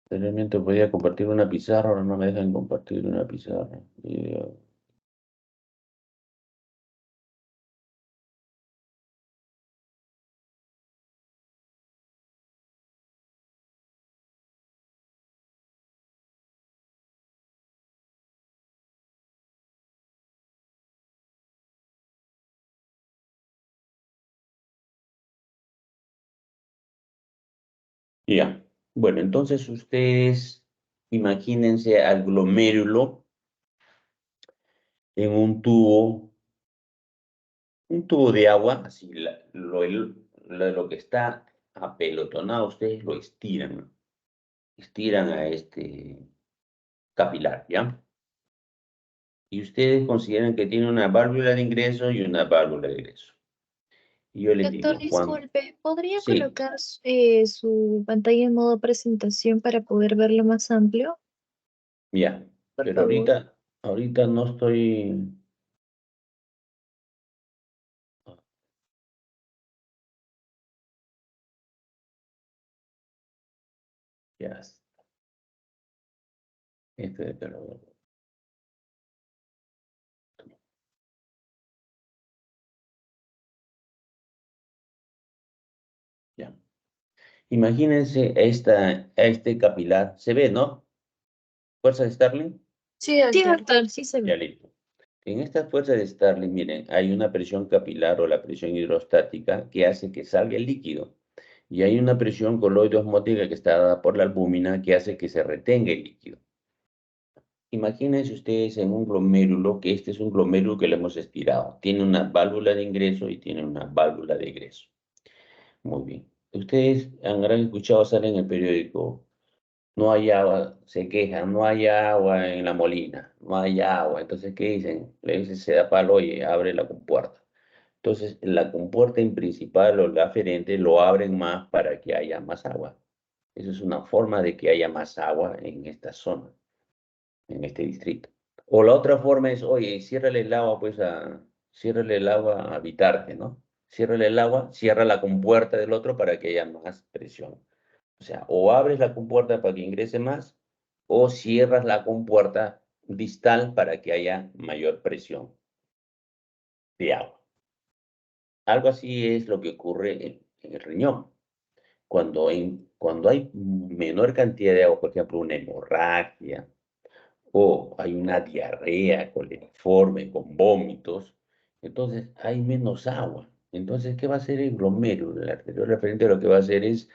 Realmente podía compartir una pizarra, ahora no me dejan compartir una pizarra. Ya. Bueno, entonces ustedes imagínense al glomérulo en un tubo de agua, así lo que está apelotonado, ustedes lo estiran a este capilar, ¿ya? Y ustedes consideran que tiene una válvula de ingreso y una válvula de egreso. Y yo les Doctor, digo, Juan, disculpe, ¿podría sí, colocar su pantalla en modo presentación para poder verlo más amplio? ya, Por pero favor. ahorita no estoy, ya, pero, ya. Imagínense a este capilar, ¿se ve, no? Fuerza de Starling, Sí, doctor, sí se ya ve. listo. En esta fuerza de Starling, miren, hay una presión capilar o la presión hidrostática que hace que salga el líquido. Y hay una presión coloide-osmótica que está dada por la albúmina que hace que se retenga el líquido. Imagínense ustedes en un glomérulo, que este es un glomérulo que le hemos estirado. Tiene una válvula de ingreso y tiene una válvula de egreso. Muy bien. Ustedes habrán escuchado, sale en el periódico, no hay agua, se quejan, no hay agua en la molina, no hay agua. Entonces, ¿qué dicen? Le dicen, se da palo y abre la compuerta. Entonces, la compuerta en principal o la aferente lo abren más para que haya más agua. Eso es una forma de que haya más agua en esta zona, en este distrito. O la otra forma es, oye, ciérrale el agua, pues, ciérrale el agua a Vitarte, ¿no? Ciérrale el agua, cierra la compuerta del otro para que haya más presión. O sea, o abres la compuerta para que ingrese más, o cierras la compuerta distal para que haya mayor presión de agua. algo así es lo que ocurre en el riñón. Cuando hay menor cantidad de agua, por ejemplo, una hemorragia, o hay una diarrea coliforme con vómitos, entonces hay menos agua. Entonces, ¿qué va a hacer el glomérulo? El arteriol referente lo que va a hacer es,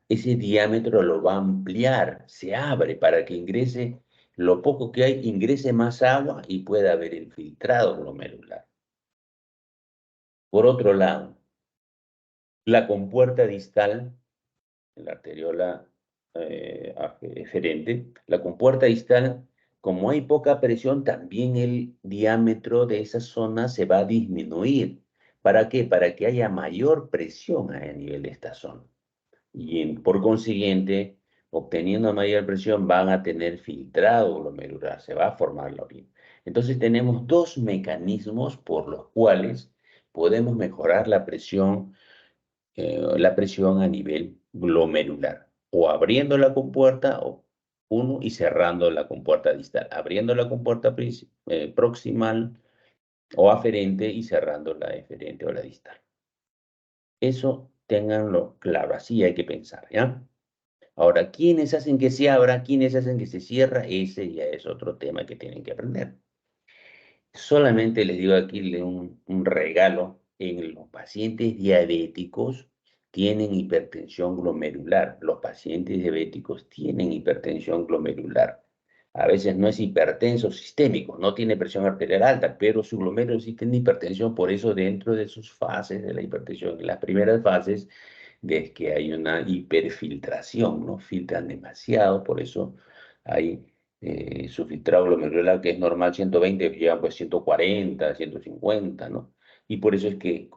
ese diámetro lo va a ampliar, se abre para que ingrese, lo poco que hay, ingrese más agua y pueda haber el filtrado glomerular. Por otro lado, la compuerta distal, la arteriola eferente, la compuerta distal, como hay poca presión, también el diámetro de esa zona se va a disminuir. ¿Para qué? Para que haya mayor presión a nivel de esta zona. Y por consiguiente, obteniendo mayor presión, van a tener filtrado glomerular, se va a formar la orina. Entonces tenemos dos mecanismos por los cuales podemos mejorar la presión a nivel glomerular, o abriendo la compuerta o uno y cerrando la compuerta distal, abriendo la compuerta proximal o aferente y cerrando la eferente o la distal. Eso ténganlo claro, así hay que pensar, ¿ya? Ahora, ¿quiénes hacen que se abra? ¿Quiénes hacen que se cierra? Ese ya es otro tema que tienen que aprender. Solamente les digo aquí un regalo. En los pacientes diabéticos tienen hipertensión glomerular. Los pacientes diabéticos tienen hipertensión glomerular. A veces no es hipertenso sistémico, no tiene presión arterial alta, pero su glomérulo sí tiene hipertensión. Por eso dentro de sus fases de la hipertensión, en las primeras fases, de que hay una hiperfiltración, ¿no? Filtran demasiado, por eso hay su filtrado glomerular, que es normal 120, llegan pues 140, 150, ¿no? Y por eso es que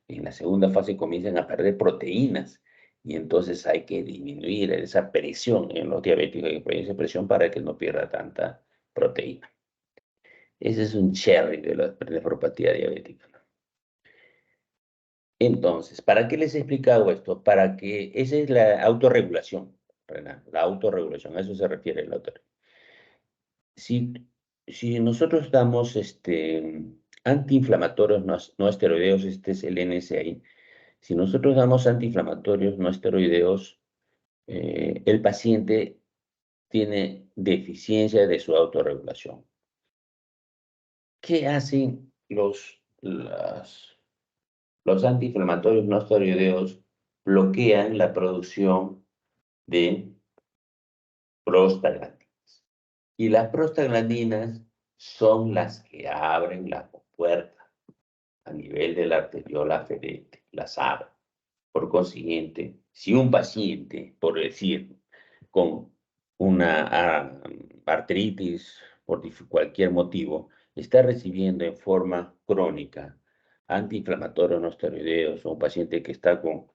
en la segunda fase comienzan a perder proteínas, y entonces hay que disminuir esa presión en los diabéticos, hay que poner esa presión para que no pierda tanta proteína. Ese es un cherry de la nefropatía diabética. Entonces, ¿para qué les he explicado esto? Para que esa es la autorregulación, Renan, la autorregulación, a eso se refiere el autor. Si nosotros damos antiinflamatorios no esteroideos, este es el NSAI, si nosotros damos antiinflamatorios no esteroideos, el paciente tiene deficiencia de su autorregulación. ¿Qué hacen los antiinflamatorios no esteroideos? Bloquean la producción de prostaglandinas. Y las prostaglandinas son las que abren la compuerta a nivel de la arteriola aferente, las abren. Por consiguiente, si un paciente, por decir, con una artritis, por cualquier motivo, está recibiendo en forma crónica antiinflamatorios no esteroideos, o un paciente que está con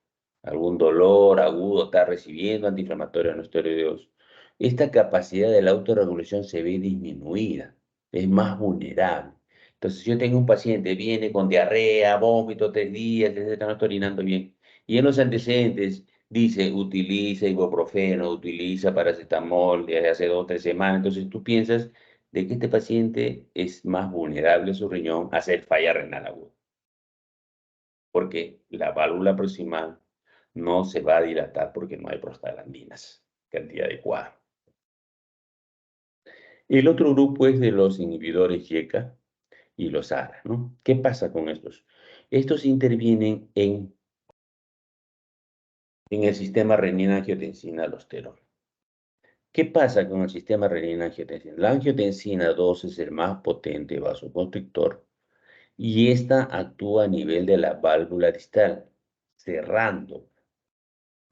algún dolor agudo, está recibiendo antiinflamatorios no esteroideos, esta capacidad de la autorregulación se ve disminuida, es más vulnerable. Entonces, si yo tengo un paciente, viene con diarrea, vómito, 3 días, etcétera, no está orinando bien, y en los antecedentes dice, utiliza ibuprofeno, utiliza paracetamol desde hace 2 o 3 semanas, entonces tú piensas de que este paciente es más vulnerable a su riñón a hacer falla renal aguda, porque la válvula proximal no se va a dilatar porque no hay prostaglandinas, cantidad adecuada. El otro grupo es de los inhibidores YECA y los ARA, ¿no? ¿Qué pasa con estos? Estos intervienen en el sistema renina-angiotensina-aldosterona. ¿Qué pasa con el sistema renina-angiotensina? La angiotensina 2 es el más potente vasoconstrictor y esta actúa a nivel de la válvula distal, cerrando,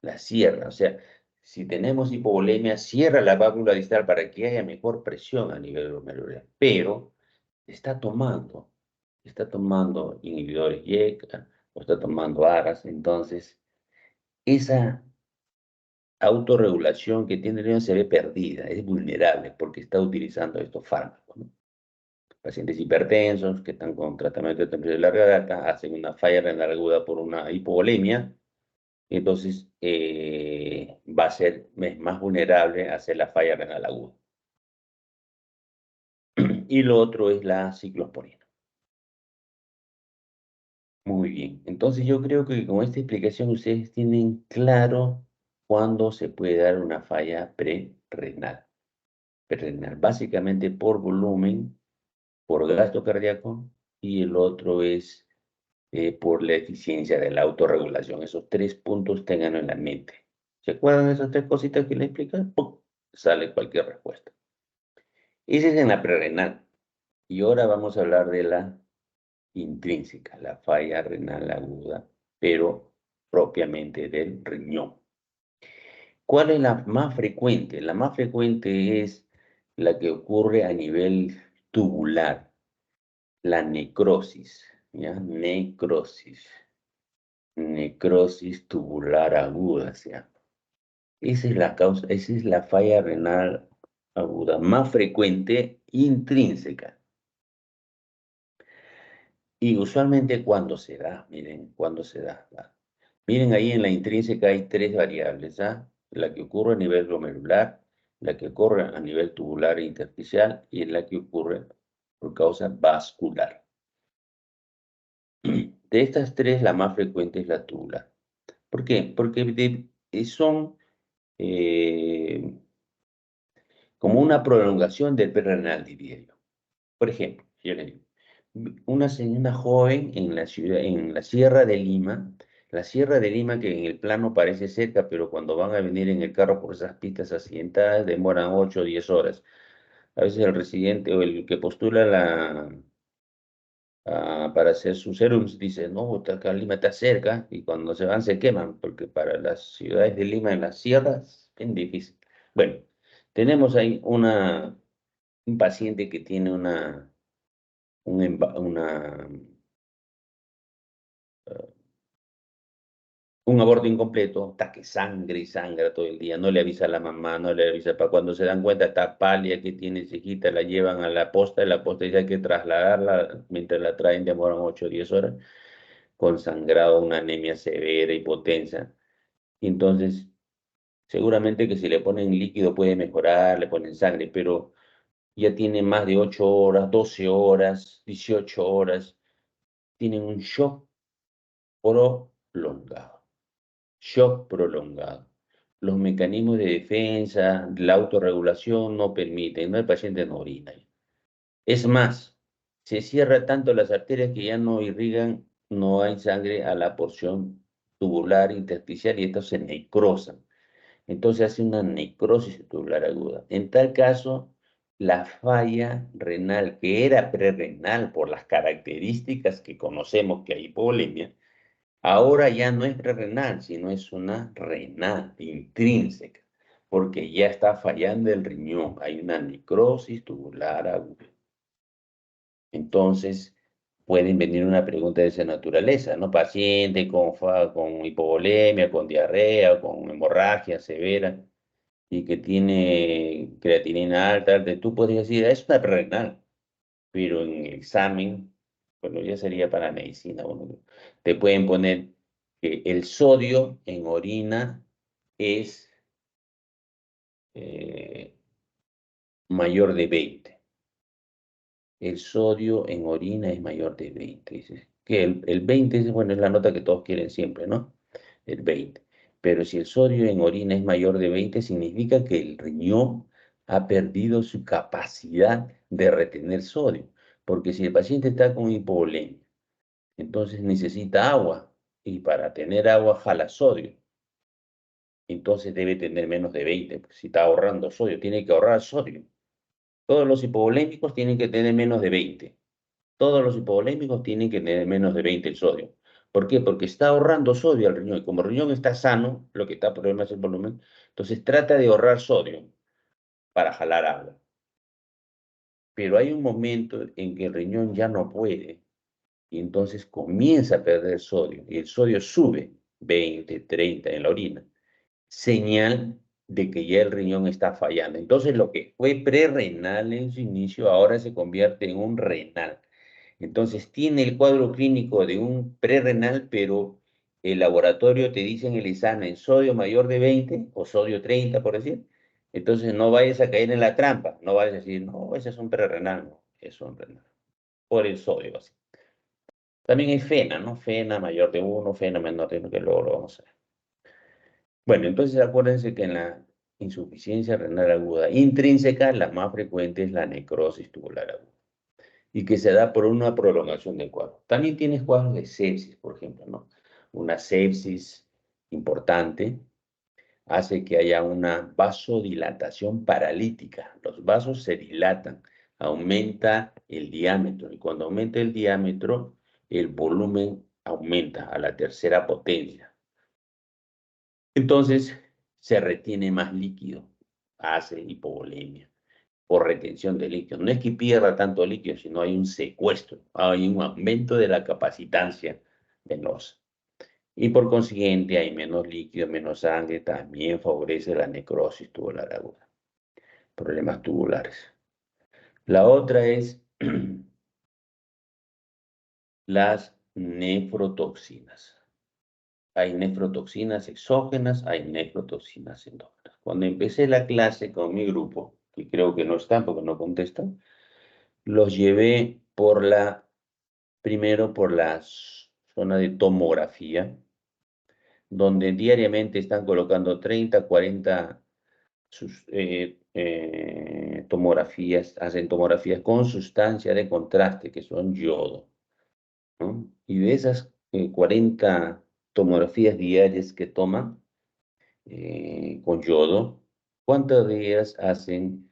la cierra. O sea, si tenemos hipovolemia, cierra la válvula distal para que haya mejor presión a nivel glomerular, pero está tomando inhibidores YECA o está tomando ARAS, entonces esa autorregulación que tiene el riñón se ve perdida, es vulnerable porque está utilizando estos fármacos, ¿no? Pacientes hipertensos que están con tratamiento de temperatura de larga data hacen una falla renal aguda por una hipovolemia, entonces va a ser más vulnerable a hacer la falla renal aguda. Y lo otro es la ciclosporina. Muy bien. Entonces yo creo que con esta explicación ustedes tienen claro cuándo se puede dar una falla prerrenal. Prerrenal, básicamente por volumen, por gasto cardíaco, y el otro es por la eficiencia de la autorregulación. Esos 3 puntos ténganlo en la mente. ¿Se acuerdan de esas 3 cositas que le expliqué? ¡Pum! Sale cualquier respuesta. Ese es en la prerrenal. Y ahora vamos a hablar de la intrínseca, la falla renal aguda, pero propiamente del riñón. ¿Cuál es la más frecuente? La más frecuente es la que ocurre a nivel tubular, la necrosis, ¿ya? Necrosis tubular aguda, se llama. Esa es la causa, esa es la falla renal aguda más frecuente intrínseca. Y usualmente cuando se da, miren, cuando se da. Miren ahí en la intrínseca hay 3 variables, ¿ah? La que ocurre a nivel glomerular, la que ocurre a nivel tubular e intersticial y la que ocurre por causa vascular. De estas 3, la más frecuente es la tubular. ¿Por qué? Porque son como una prolongación del renal, diría yo. Por ejemplo, yo le digo, una joven en la ciudad, en la Sierra de Lima, que en el plano parece cerca, pero cuando van a venir en el carro por esas pistas accidentadas demoran 8 o 10 horas. A veces el residente o el que postula para hacer sus serums dice, no, acá Lima está cerca, y cuando se van se queman, porque para las ciudades de Lima en las sierras es bien difícil. Bueno, tenemos ahí un paciente que tiene un aborto incompleto, está que sangre y sangra todo el día, no le avisa a la mamá, no le avisa para cuando se dan cuenta está pálida que tiene su hijita, la llevan a la posta y la posta dice hay que trasladarla, mientras la traen demoran 8 o 10 horas, con sangrado, una anemia severa, hipotensa. Entonces, seguramente que si le ponen líquido puede mejorar, le ponen sangre, pero ya tiene más de 8 horas, 12 horas, 18 horas, tienen un shock prolongado. Shock prolongado. Los mecanismos de defensa, la autorregulación no permiten, no, el paciente no orina. Es más, se cierra tanto las arterias que ya no irrigan, no hay sangre a la porción tubular intersticial y estos se necrosan. Entonces hace una necrosis tubular aguda. En tal caso, la falla renal, que era prerrenal por las características que conocemos que hay hipovolemia, ahora ya no es prerrenal, sino es una renal intrínseca, porque ya está fallando el riñón, hay una necrosis tubular aguda. Entonces, pueden venir una pregunta de esa naturaleza, ¿no? Paciente con hipovolemia, con diarrea, con hemorragia severa, y que tiene creatinina alta, tú podrías decir, es una prerrenal, pero en el examen, bueno, ya sería para medicina, bueno, te pueden poner que el sodio en orina es mayor de 20. El sodio en orina es mayor de 20. Dices, que el 20 es, bueno, es la nota que todos quieren siempre, ¿no? El 20. Pero si el sodio en orina es mayor de 20, significa que el riñón ha perdido su capacidad de retener sodio. Porque si el paciente está con hipovolemia, entonces necesita agua, y para tener agua jala sodio. Entonces debe tener menos de 20, porque si está ahorrando sodio, tiene que ahorrar sodio. Todos los hipovolémicos tienen que tener menos de 20. Todos los hipovolémicos tienen que tener menos de 20 el sodio. ¿Por qué? Porque está ahorrando sodio al riñón. Y como el riñón está sano, lo que está problema es el volumen, entonces trata de ahorrar sodio para jalar agua. Pero hay un momento en que el riñón ya no puede. Y entonces comienza a perder sodio. Y el sodio sube 20, 30 en la orina. Señal de que ya el riñón está fallando. Entonces lo que fue prerrenal en su inicio ahora se convierte en un renal. Entonces tiene el cuadro clínico de un prerrenal, pero el laboratorio te dice en el examen sodio mayor de 20 o sodio 30, por decir. Entonces no vayas a caer en la trampa, no vayas a decir, no, ese es un prerrenal, no, es un renal, por el sodio así. También hay FENA, ¿no? FENA mayor de 1, FENA menor de 1, que luego lo vamos a ver. Bueno, entonces acuérdense que en la insuficiencia renal aguda intrínseca, la más frecuente es la necrosis tubular aguda y que se da por una prolongación del cuadro. También tienes cuadros de sepsis, por ejemplo, ¿no? Una sepsis importante hace que haya una vasodilatación paralítica. Los vasos se dilatan, aumenta el diámetro y cuando aumenta el diámetro, el volumen aumenta a la tercera potencia. Entonces, se retiene más líquido, hace hipovolemia por retención de líquido. No es que pierda tanto líquido, sino hay un secuestro, hay un aumento de la capacitancia venosa. Y por consiguiente hay menos líquido, menos sangre, también favorece la necrosis tubular aguda, problemas tubulares. La otra es las nefrotoxinas. Hay nefrotoxinas exógenas, hay nefrotoxinas endógenas. Cuando empecé la clase con mi grupo, que creo que no están porque no contestan, los llevé primero por la zona de tomografía, donde diariamente están colocando 30, 40 tomografías, hacen tomografías con sustancia de contraste, que son yodo, ¿no? Y de esas 40 tomografías diarias que toman con yodo, ¿cuántas de ellas hacen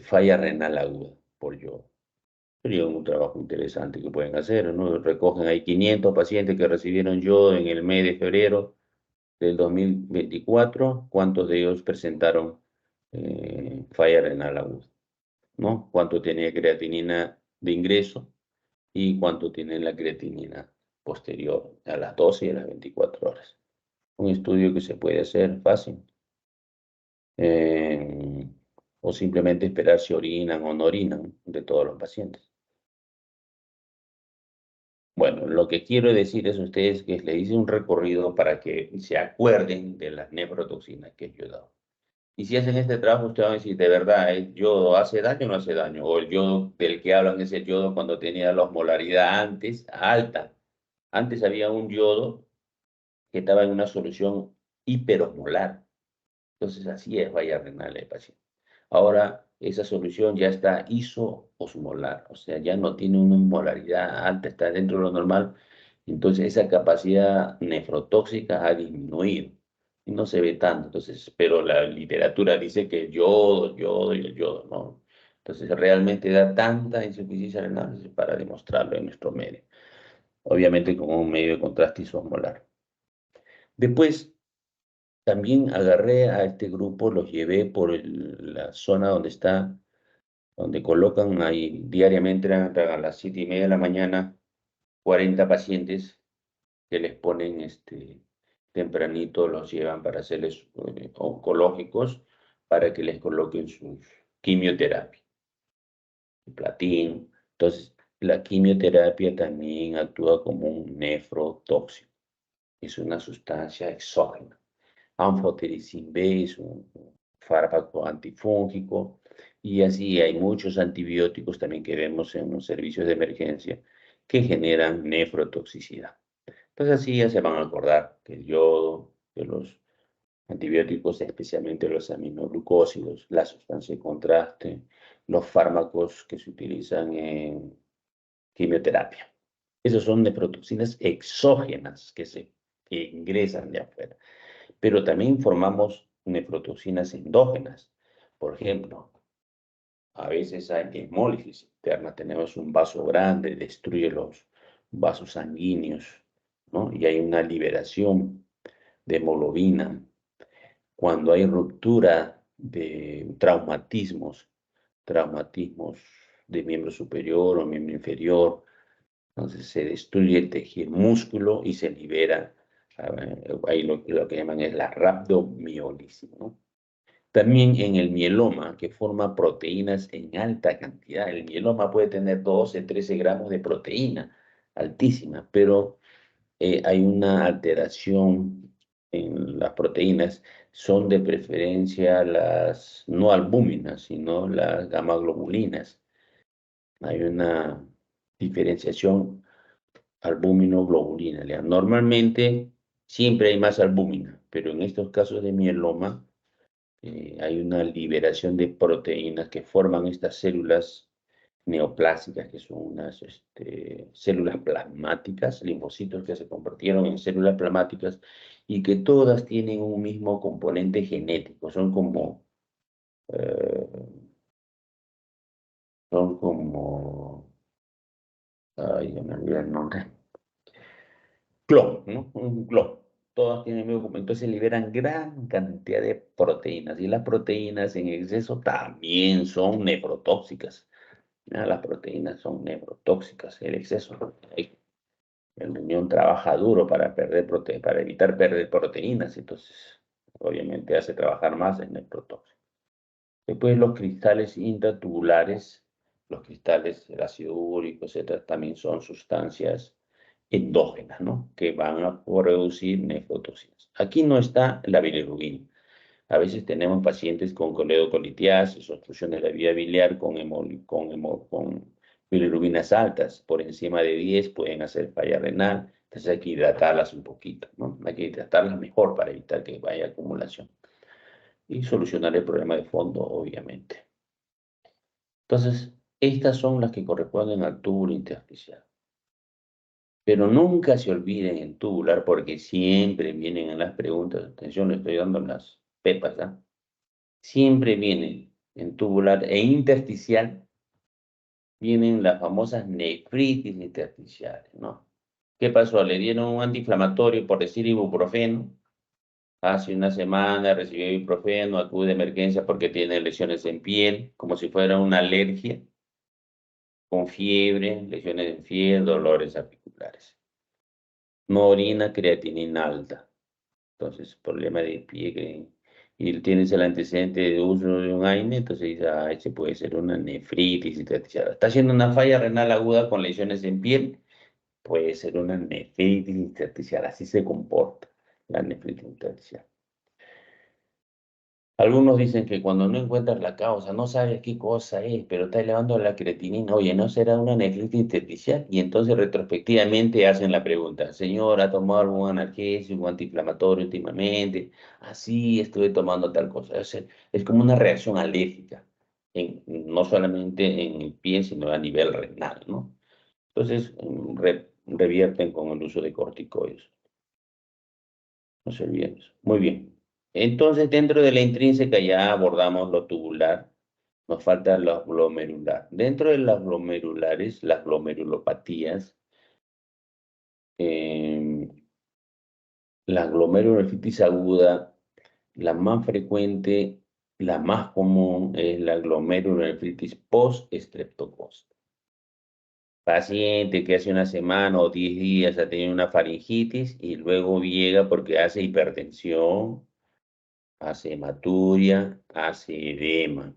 falla renal aguda por yodo? Sería un trabajo interesante que pueden hacer, ¿no? Recogen ahí 500 pacientes que recibieron yodo en el mes de febrero del 2024, ¿cuántos de ellos presentaron falla renal aguda? ¿No? ¿Cuánto tenía creatinina de ingreso y cuánto tiene la creatinina posterior a las 12 y a las 24 horas? Un estudio que se puede hacer fácil. O simplemente esperar si orinan o no orinan de todos los pacientes. Bueno, lo que quiero decir es a ustedes que les hice un recorrido para que se acuerden de las nefrotoxinas que yo he dado. Y si hacen este trabajo, ustedes van a decir, de verdad, ¿el yodo hace daño o no hace daño? O el yodo del que hablan es el yodo cuando tenía la osmolaridad antes alta. Antes había un yodo que estaba en una solución hiperosmolar. Entonces así es falla renal del paciente. Ahora esa solución ya está isoosmolar, o sea, ya no tiene una osmolaridad alta, está dentro de lo normal. Entonces esa capacidad nefrotóxica ha disminuido y no se ve tanto. Entonces, pero la literatura dice que el yodo y el yodo, ¿no? Entonces realmente da tanta insuficiencia renal para demostrarlo en nuestro medio. Obviamente con un medio de contraste isoosmolar. Después, también agarré a este grupo, los llevé por la zona donde colocan ahí diariamente a las 7:30 de la mañana 40 pacientes que les ponen tempranito, los llevan para hacerles oncológicos para que les coloquen sus quimioterapia, platín. Entonces, la quimioterapia también actúa como un nefrotóxico. Es una sustancia exógena. Anfotericin B es un fármaco antifúngico y así hay muchos antibióticos también que vemos en los servicios de emergencia que generan nefrotoxicidad. Entonces así ya se van a acordar que el yodo, que los antibióticos, especialmente los aminoglucósidos, la sustancia de contraste, los fármacos que se utilizan en quimioterapia. Esas son nefrotoxinas exógenas que ingresan de afuera. Pero también formamos nefrotoxinas endógenas. Por ejemplo, a veces hay hemólisis interna, tenemos un vaso grande, destruye los vasos sanguíneos, ¿no? Y hay una liberación de hemoglobina. Cuando hay ruptura de traumatismos de miembro superior o miembro inferior, entonces se destruye el tejido músculo y se libera, ahí lo que llaman es la rhabdomiólisis, ¿no? También en el mieloma, que forma proteínas en alta cantidad. El mieloma puede tener 12, 13 gramos de proteína, altísima, pero hay una alteración en las proteínas. Son de preferencia las no albúminas, sino las gamaglobulinas. Hay una diferenciación albúmino-globulina. Normalmente siempre hay más albúmina, pero en estos casos de mieloma hay una liberación de proteínas que forman estas células neoplásicas, que son unas células plasmáticas, linfocitos que se convirtieron en células plasmáticas y que todas tienen un mismo componente genético. Son como ay, ya me olvidé el nombre. Clon, ¿no? Un clon. Todas tienen el mismo componente, entonces liberan gran cantidad de proteínas y las proteínas en exceso también son nefrotóxicas. Las proteínas son nefrotóxicas, el exceso. El riñón trabaja duro para para evitar perder proteínas, entonces obviamente hace trabajar más el nefrotóxico. Después los cristales intratubulares, los cristales del ácido úrico, etcétera, también son sustancias endógenas, ¿no? Que van a producir nefrotoxinas. Aquí no está la bilirrubina. A veces tenemos pacientes con coledocolitiasis, obstrucción de la vía biliar con bilirrubinas altas, por encima de 10 pueden hacer falla renal, entonces hay que hidratarlas un poquito, ¿no? Hay que hidratarlas mejor para evitar que vaya acumulación y solucionar el problema de fondo, obviamente. Entonces, estas son las que corresponden al túbulo intersticial. Pero nunca se olviden el tubular porque siempre vienen en las preguntas, atención, le estoy dando las pepas, ¿ah? Siempre vienen en tubular e intersticial, vienen las famosas nefritis intersticiales, ¿no? ¿Qué pasó? Le dieron un antiinflamatorio, por decir ibuprofeno. Hace una semana recibió ibuprofeno, acude de emergencia porque tiene lesiones en piel, como si fuera una alergia, con fiebre, lesiones en piel, dolores articulares. No orina, creatinina alta. Entonces, problema de pie, y tienes el antecedente de uso de un AINE, entonces dice, ese puede ser una nefritis intersticial. Está haciendo una falla renal aguda con lesiones en piel, puede ser una nefritis intersticial. Así se comporta la nefritis intersticial. Algunos dicen que cuando no encuentras la causa, no sabes qué cosa es, pero está elevando la creatinina, oye, ¿no será una nefritis intersticial? Y entonces retrospectivamente hacen la pregunta, señor, ¿ha tomado algún analgésico, antiinflamatorio últimamente? Así estuve tomando tal cosa. Es como una reacción alérgica, no solamente en el pie, sino a nivel renal, ¿no? Entonces, revierten con el uso de corticoides. No se olviden eso. Muy bien. Entonces, dentro de la intrínseca ya abordamos lo tubular. Nos falta lo glomerular. Dentro de las glomerulares, las glomerulopatías, la glomerulonefritis aguda, la más frecuente, la más común es la glomerulonefritis post-estreptococcus. Paciente que hace una semana o 10 días ha tenido una faringitis y luego llega porque hace hipertensión, hace hematuria, hace edema.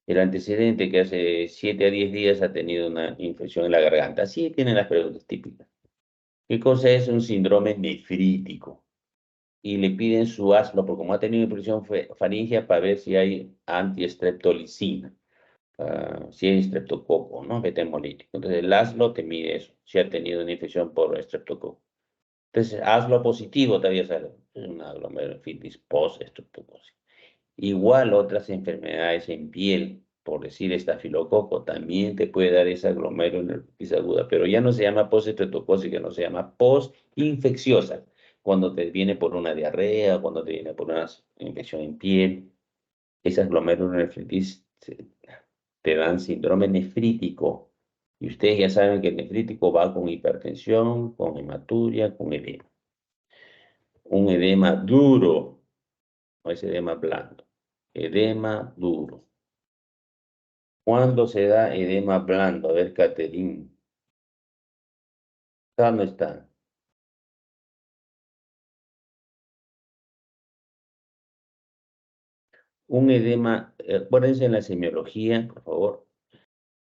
El antecedente que hace 7 a 10 días ha tenido una infección en la garganta. Así tienen las preguntas típicas. ¿Qué cosa es un síndrome nefrítico? Y le piden su ASLO, porque como ha tenido infección faríngea, para ver si hay antiestreptolicina, si hay estreptococo, ¿no? Beta hemolítico. Entonces el ASLO te mide eso, si ha tenido una infección por estreptococo. Entonces, ASLO positivo todavía sale, es una glomerulonephritis post-estreptococcus. Igual otras enfermedades en piel, por decir estafilococo, también te puede dar esa glomerulonefritis aguda, pero ya no se llama post-estreptocócica, no se llama post-infecciosa, cuando te viene por una diarrea, cuando te viene por una infección en piel. Esas glomerulonefritis te dan síndrome nefrítico, y ustedes ya saben que el nefrítico va con hipertensión, con hematuria, con edema. Un edema duro, no es edema blando. Edema duro. ¿Cuándo se da edema blando? A ver, Caterine. ¿Dónde está? Un edema, acuérdense en la semiología, por favor.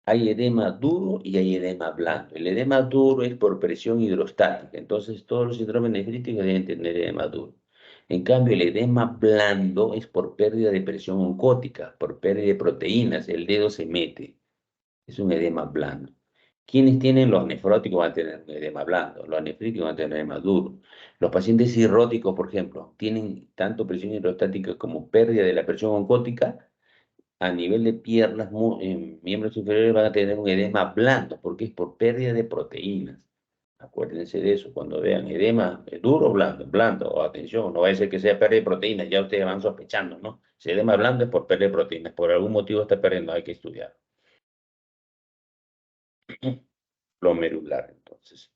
Hay edema duro y hay edema blando. El edema duro es por presión hidrostática. Entonces, todos los síndromes nefríticos deben tener edema duro. En cambio, el edema blando es por pérdida de presión oncótica, por pérdida de proteínas. El dedo se mete. Es un edema blando. Quienes tienen los nefróticos van a tener un edema blando, los nefríticos van a tener edema duro. Los pacientes cirróticos, por ejemplo, tienen tanto presión hidrostática como pérdida de la presión oncótica. A nivel de piernas, miembros inferiores van a tener un edema blando, porque es por pérdida de proteínas. Acuérdense de eso, cuando vean edema duro o blando, blando, o atención, no va a ser que sea pérdida de proteínas, ya ustedes van sospechando, ¿no? Si edema blando es por pérdida de proteínas, por algún motivo está perdiendo, hay que estudiar. Glomerular, entonces.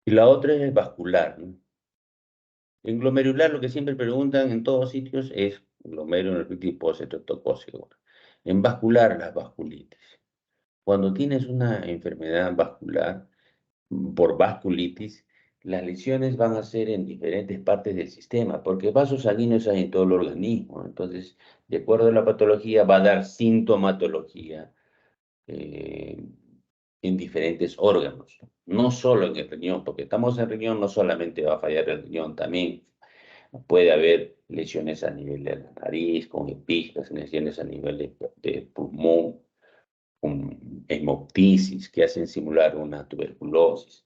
Y la otra es el vascular, ¿no? En glomerular lo que siempre preguntan en todos sitios es glomerulonefritis postestreptocócica. En vascular, las vasculitis. Cuando tienes una enfermedad vascular por vasculitis, las lesiones van a ser en diferentes partes del sistema, porque vasos sanguíneos hay en todo el organismo. Entonces, de acuerdo a la patología, va a dar sintomatología en diferentes órganos, no solo en el riñón, porque estamos en riñón, no solamente va a fallar el riñón, también puede haber lesiones a nivel de la nariz, con episclas, lesiones a nivel de pulmón, con hemoptisis, que hacen simular una tuberculosis.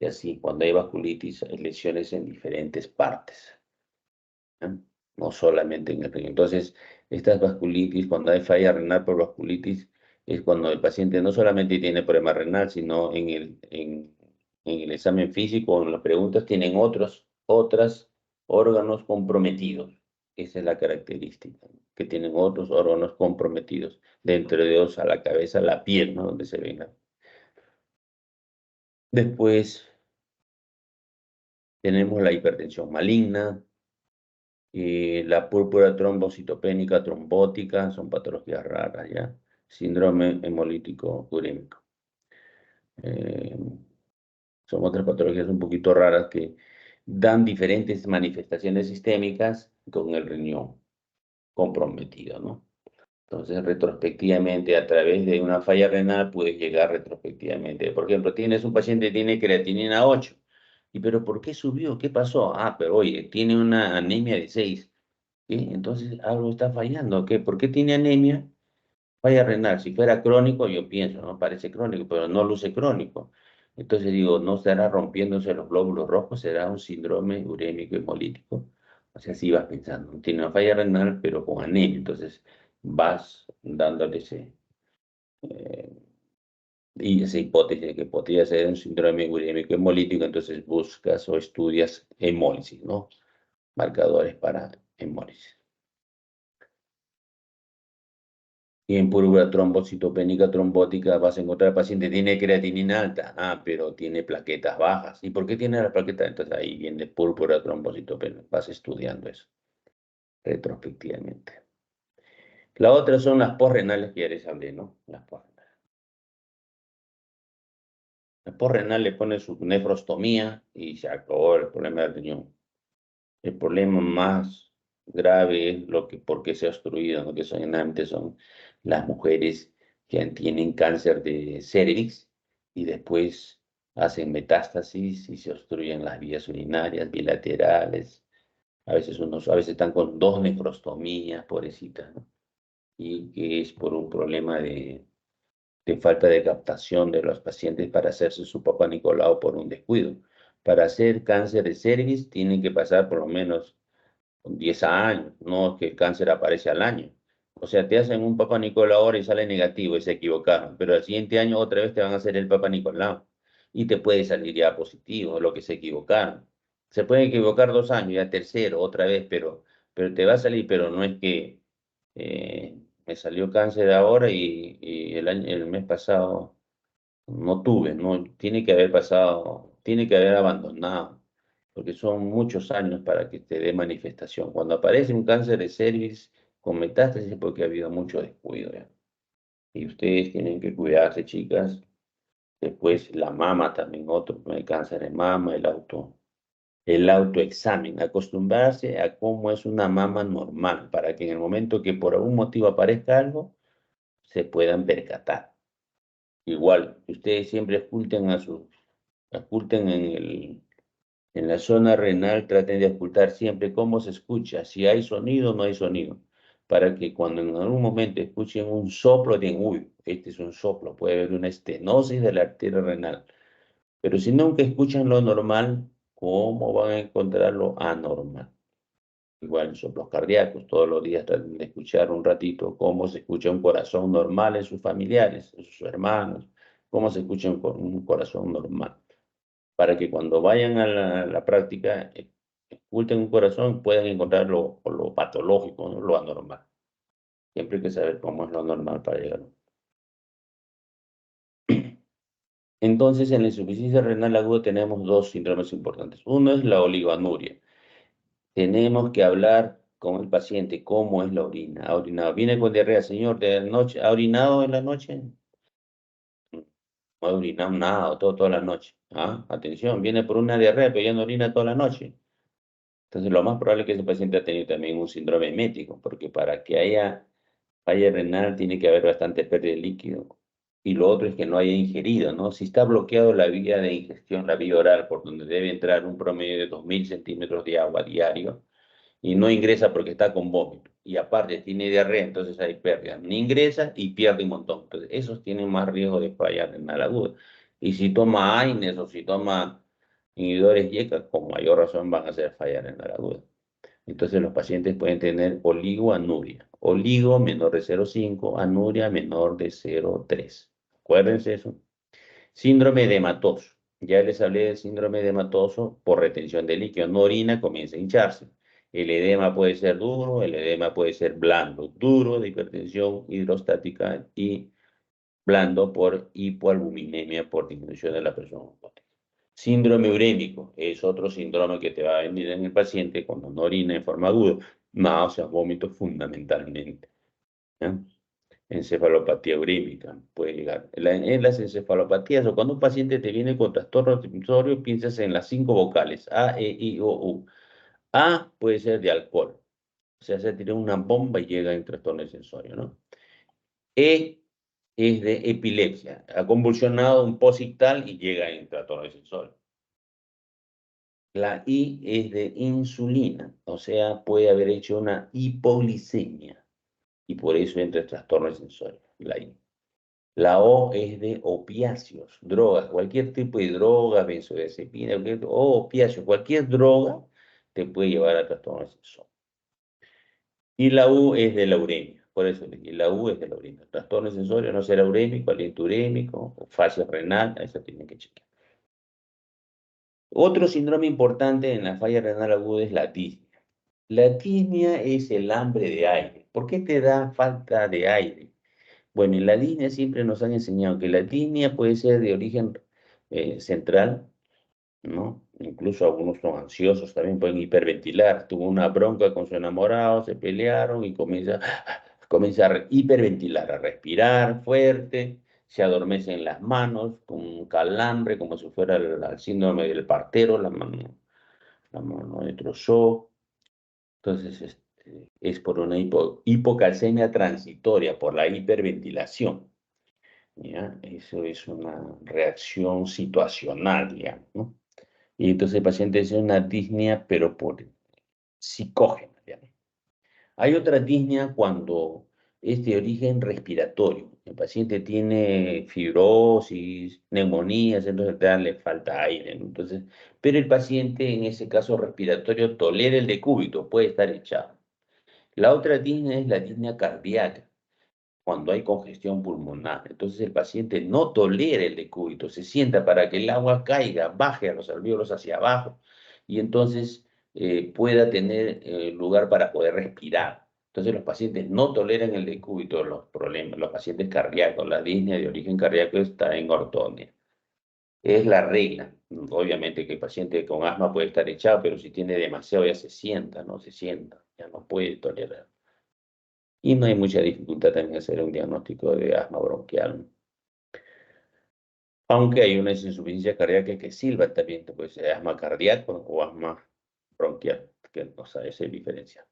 Y así, cuando hay vasculitis, hay lesiones en diferentes partes, ¿no? No solamente en el riñón. Entonces, estas vasculitis, cuando hay falla renal por vasculitis, es cuando el paciente no solamente tiene problema renal, sino en el examen físico, en las preguntas, tienen otros órganos comprometidos. Esa es la característica, ¿no? Que tienen otros órganos comprometidos, dentro de ellos a la cabeza, la piel, ¿no? Donde se ven. Después tenemos la hipertensión maligna, la púrpura trombocitopénica trombótica, son patologías raras, ¿ya? Síndrome hemolítico urémico. Son otras patologías un poquito raras que dan diferentes manifestaciones sistémicas con el riñón comprometido, ¿no? Entonces, retrospectivamente, a través de una falla renal, puedes llegar retrospectivamente. Por ejemplo, tienes un paciente que tiene creatinina 8. ¿Y pero por qué subió? ¿Qué pasó? Ah, pero oye, tiene una anemia de 6. ¿Sí? Entonces, algo está fallando. ¿Qué? ¿Por qué tiene anemia? Falla renal. Si fuera crónico, yo pienso, ¿no? Parece crónico, pero no luce crónico. Entonces digo, ¿no estará rompiéndose los glóbulos rojos? ¿Será un síndrome urémico hemolítico? O sea, sí vas pensando, tiene una falla renal, pero con anemia. Entonces vas dándole esa hipótesis de que podría ser un síndrome urémico hemolítico. Entonces buscas o estudias hemólisis, ¿no? Marcadores para hemólisis. Y en púrpura trombocitopénica trombótica vas a encontrar el paciente tiene creatinina alta, pero tiene plaquetas bajas. ¿Y por qué tiene las plaquetas? Entonces ahí viene púrpura trombocitopénica. Vas estudiando eso retrospectivamente. La otra son las posrenales que ya les hablé, ¿no? Las posrenales. La posrenal le pone su nefrostomía y se acabó el problema del riñón. El problema más grave es por qué se ha obstruido, ¿no? Que generalmente son las mujeres que tienen cáncer de cervix y después hacen metástasis y se obstruyen las vías urinarias bilaterales. A veces están con 2 nefrostomías, pobrecitas, ¿no? Y que es por un problema de falta de captación de los pacientes para hacerse su Papá Nicolau por un descuido. Para hacer cáncer de cervix tienen que pasar por lo menos 10 años, no es que el cáncer aparece al año. O sea, te hacen un Papa Nicolau ahora y sale negativo y se equivocaron, pero al siguiente año otra vez te van a hacer el Papa Nicolau y te puede salir ya positivo, lo que se equivocaron. Se pueden equivocar 2 años, ya tercero, otra vez, pero te va a salir, pero no es que me salió cáncer ahora y el mes pasado no tuve, no, tiene que haber pasado, tiene que haber abandonado, porque son muchos años para que te dé manifestación. Cuando aparece un cáncer de cervix con metástasis es porque ha habido mucho descuido, ¿ya? Y ustedes tienen que cuidarse, chicas. Después la mama también, otro el cáncer de mama, el autoexamen, acostumbrarse a cómo es una mama normal, para que en el momento que por algún motivo aparezca algo, se puedan percatar. Igual, ustedes siempre oculten en la zona renal, traten de ocultar siempre cómo se escucha, si hay sonido o no hay sonido. para que cuando en algún momento escuchen un soplo, digan, uy, este es un soplo, puede haber una estenosis de la arteria renal. Pero si nunca escuchan lo normal, ¿cómo van a encontrar lo anormal? Igual en soplos cardíacos, todos los días traten de escuchar un ratito cómo se escucha un corazón normal en sus familiares, en sus hermanos, cómo se escucha un corazón normal, para que cuando vayan a la práctica, escuchen un corazón, puedan encontrar lo patológico, ¿no? Lo anormal. Siempre hay que saber cómo es lo normal para llegar. Entonces, en la insuficiencia renal aguda tenemos dos síndromes importantes. Uno es la oligoanuria. Tenemos que hablar con el paciente cómo es la orina. ¿Ha orinado? Viene con diarrea, señor, de noche. ¿Ha orinado en la noche? No ha orinado nada, toda la noche. ¿Ah? Atención, viene por una diarrea, pero ya no orina toda la noche. Entonces, lo más probable es que ese paciente ha tenido también un síndrome emético, porque para que haya falla renal tiene que haber bastante pérdida de líquido. Y lo otro es que no haya ingerido, ¿no? Si está bloqueado la vía de ingestión, la vía oral, por donde debe entrar un promedio de 2000 centímetros de agua diario, y no ingresa porque está con vómito, y aparte tiene diarrea, entonces hay pérdida. No ingresa y pierde un montón. Entonces, esos tienen más riesgo de falla renal aguda. Y si toma AINES o si toma inhibidores YECA, con mayor razón van a hacer falla renal aguda. Entonces los pacientes pueden tener oligoanuria. Oligo menor de 0,5, anuria menor de 0,3. Acuérdense eso. Síndrome edematoso. Ya les hablé del síndrome edematoso por retención de líquido. No orina, comienza a hincharse. El edema puede ser duro, el edema puede ser blando. Duro de hipertensión hidrostática y blando por hipoalbuminemia por disminución de la presión osmótica. Síndrome urémico es otro síndrome que te va a venir en el paciente cuando no orina en forma aguda, náuseas, vómitos fundamentalmente. ¿Ya? Encefalopatía urémica puede llegar. En las encefalopatías o cuando un paciente te viene con trastorno respiratorio, piensas en las 5 vocales, A, E, I, O, U. A puede ser de alcohol, o sea, se tira una bomba y llega en trastorno sensorio, ¿no? E es de epilepsia, ha convulsionado un posictal y llega en trastorno sensorio. La I es de insulina, o sea, puede haber hecho una hipoglicemia y por eso entra el trastorno sensorio, la I. La O es de opiáceos, drogas, cualquier tipo de droga, benzodiazepina, o opiáceos, cualquier droga te puede llevar a trastorno sensorio. Y la U es de la uremia, por eso la U es de la uremia. Trastorno sensorio no será urémico, aliento urémico, o fase renal, eso tienen que chequear. Otro síndrome importante en la falla renal aguda es la disnea. La disnea es el hambre de aire. ¿Por qué te da falta de aire? Bueno, en la disnea siempre nos han enseñado que la disnea puede ser de origen central, ¿no? Incluso algunos son ansiosos, también pueden hiperventilar. Tuvo una bronca con su enamorado, se pelearon y comienza a hiperventilar, a respirar fuerte, se adormece en las manos, con un calambre, como si fuera el síndrome del partero, la mano destrozó. Entonces, es por una hipocalcemia transitoria, por la hiperventilación. ¿Ya? Eso es una reacción situacional, digamos, ¿no? Y entonces el paciente tiene una disnea, pero por psicógena, digamos. Hay otra disnea cuando es de origen respiratorio. El paciente tiene fibrosis, neumonías, entonces le falta aire, ¿no? Entonces, pero el paciente en ese caso respiratorio tolera el decúbito, puede estar echado. La otra disnea es la disnea cardíaca, cuando hay congestión pulmonar. Entonces el paciente no tolera el decúbito, se sienta para que el agua caiga, baje a los alvéolos hacia abajo y entonces pueda tener lugar para poder respirar. Entonces los pacientes no toleran el decúbito, los problemas, los pacientes cardíacos, la disnea de origen cardíaco está en ortonia. Es la regla. Obviamente que el paciente con asma puede estar echado, pero si tiene demasiado ya se sienta, ¿no? Se sienta, ya no puede tolerar. Y no hay mucha dificultad también hacer un diagnóstico de asma bronquial. Aunque hay una insuficiencia cardíaca que silba también, puede ser asma cardíaco o asma bronquial, que no sabe esa diferencia.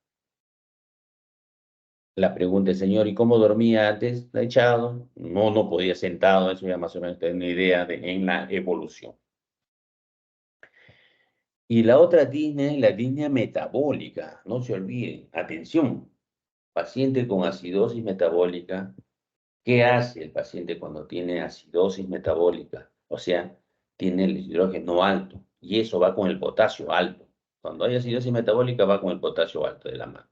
La pregunta es, señor, ¿y cómo dormía antes? ¿La echado? No, no podía sentado, eso ya más o menos tener una idea en la evolución. Y la otra disnea es la disnea metabólica, no se olviden, atención. Paciente con acidosis metabólica, ¿qué hace el paciente cuando tiene acidosis metabólica? O sea, tiene el hidrógeno alto y eso va con el potasio alto. Cuando hay acidosis metabólica va con el potasio alto de la mano.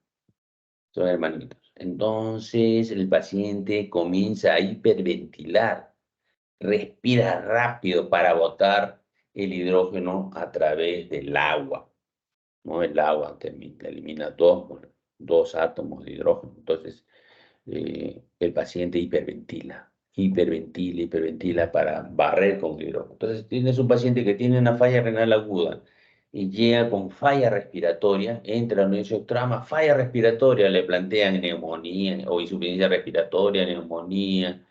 Son hermanitos. Entonces el paciente comienza a hiperventilar, respira rápido para botar el hidrógeno a través del agua. ¿No? El agua elimina dos átomos de hidrógeno. Entonces el paciente hiperventila para barrer con hidrógeno. Entonces tienes un paciente que tiene una falla renal aguda y llega con falla respiratoria, entra a la unidad trama, falla respiratoria, le plantean neumonía o insuficiencia respiratoria, neumonía,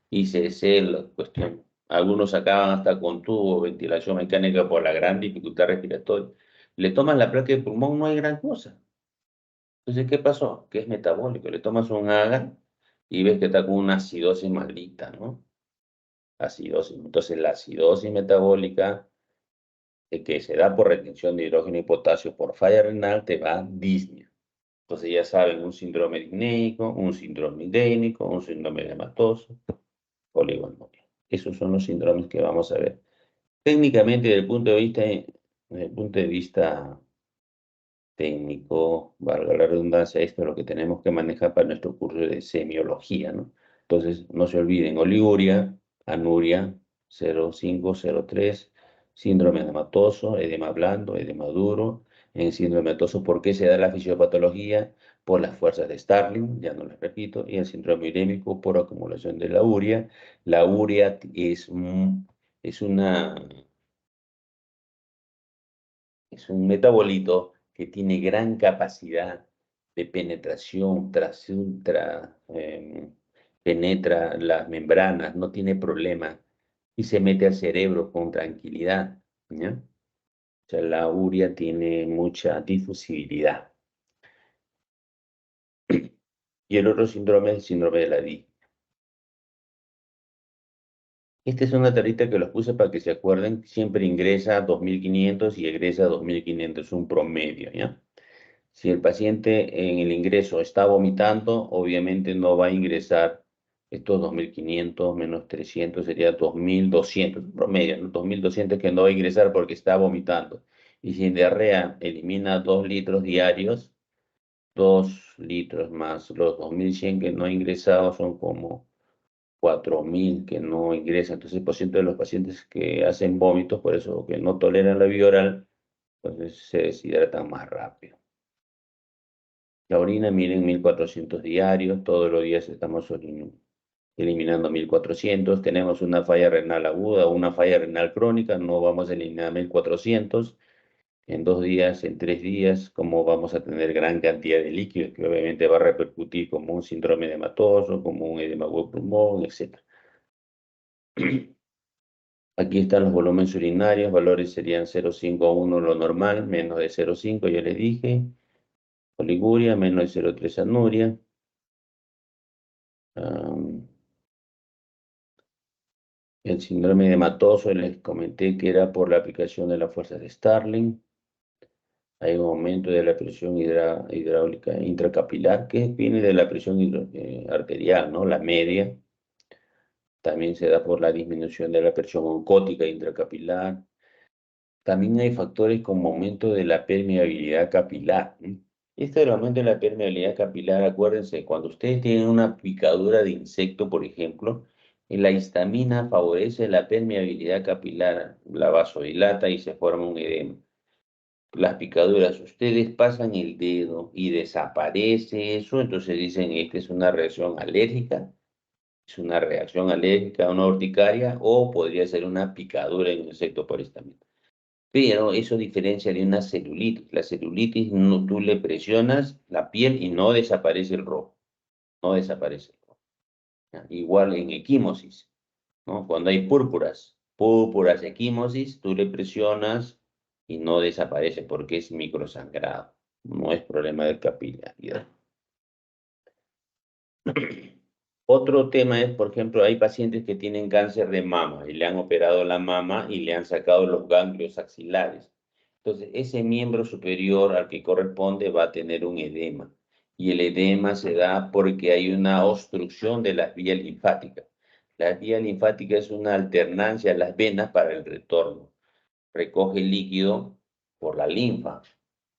ICC, la cuestión. Algunos acaban hasta con tubo, ventilación mecánica por la gran dificultad respiratoria. Le toman la placa de pulmón, no hay gran cosa. Entonces, ¿qué pasó? Que es metabólico. Le tomas un AGA y ves que está con una acidosis maldita, ¿no? Acidosis. Entonces, la acidosis metabólica que se da por retención de hidrógeno y potasio por falla renal te va a disnea. Entonces, ya saben, un síndrome disneico, un síndrome idénico, un síndrome hematoso, oligonuria. Esos son los síndromes que vamos a ver. Técnicamente, desde el punto de vista técnico, valga la redundancia, esto es lo que tenemos que manejar para nuestro curso de semiología, ¿no? Entonces, no se olviden, oliguria, anuria, 0503, síndrome edematoso, edema blando, edema duro. En síndrome edematoso, ¿por qué se da la fisiopatología? Por las fuerzas de Starling, ya no les repito, y el síndrome urémico por acumulación de la urea. La urea es un metabolito que tiene gran capacidad de penetración, penetra las membranas, no tiene problema y se mete al cerebro con tranquilidad, ¿ya? O sea, la urea tiene mucha difusibilidad. Y el otro síndrome es el síndrome de la DI. Esta es una tarita que los puse para que se acuerden, siempre ingresa 2.500 y egresa 2.500, un promedio, ¿ya? Si el paciente en el ingreso está vomitando, obviamente no va a ingresar estos 2.500 menos 300, sería 2.200, promedio, ¿no? 2.200 que no va a ingresar porque está vomitando. Y si en diarrea elimina 2 litros diarios, 2 litros más los 2.100 que no ha ingresado son como 4.000 que no ingresan. Entonces, el porcentaje de los pacientes que hacen vómitos, por eso que no toleran la vía oral, entonces se deshidratan más rápido. La orina, miren, 1.400 diarios, todos los días estamos eliminando 1.400, tenemos una falla renal aguda o una falla renal crónica, no vamos a eliminar 1.400, en 2 días, en 3 días, como vamos a tener gran cantidad de líquidos, que obviamente va a repercutir como un síndrome edematoso, como un edema de pulmón, etc. Aquí están los volúmenes urinarios, valores serían 0,5 a 1 lo normal, menos de 0,5, ya les dije. Oliguria, menos de 0,3 anuria. El síndrome hematoso les comenté que era por la aplicación de la fuerza de Starling. Hay un aumento de la presión hidráulica intracapilar, que viene de la presión arterial, ¿no? La media. También se da por la disminución de la presión oncótica intracapilar. También hay factores como aumento de la permeabilidad capilar. Este del aumento de la permeabilidad capilar, acuérdense, cuando ustedes tienen una picadura de insecto, por ejemplo, la histamina favorece la permeabilidad capilar, la vasodilata y se forma un edema. Las picaduras, ustedes pasan el dedo y desaparece eso, entonces dicen, esta es una reacción alérgica, es una reacción alérgica, una urticaria, o podría ser una picadura en un insecto por histamina. Pero eso diferencia de una celulitis. La celulitis, no, tú le presionas la piel y no desaparece el rojo. No desaparece el rojo. ¿Ya? Igual en equimosis, ¿no? Cuando hay púrpuras, equimosis, tú le presionas y no desaparece porque es microsangrado. No es problema de capilaridad. Otro tema es, por ejemplo, hay pacientes que tienen cáncer de mama y le han operado la mama y le han sacado los ganglios axilares. Entonces, ese miembro superior al que corresponde va a tener un edema. y el edema se da porque hay una obstrucción de las vías linfáticas. La vía linfática es una alternancia a las venas para el retorno. Recoge líquido por la linfa,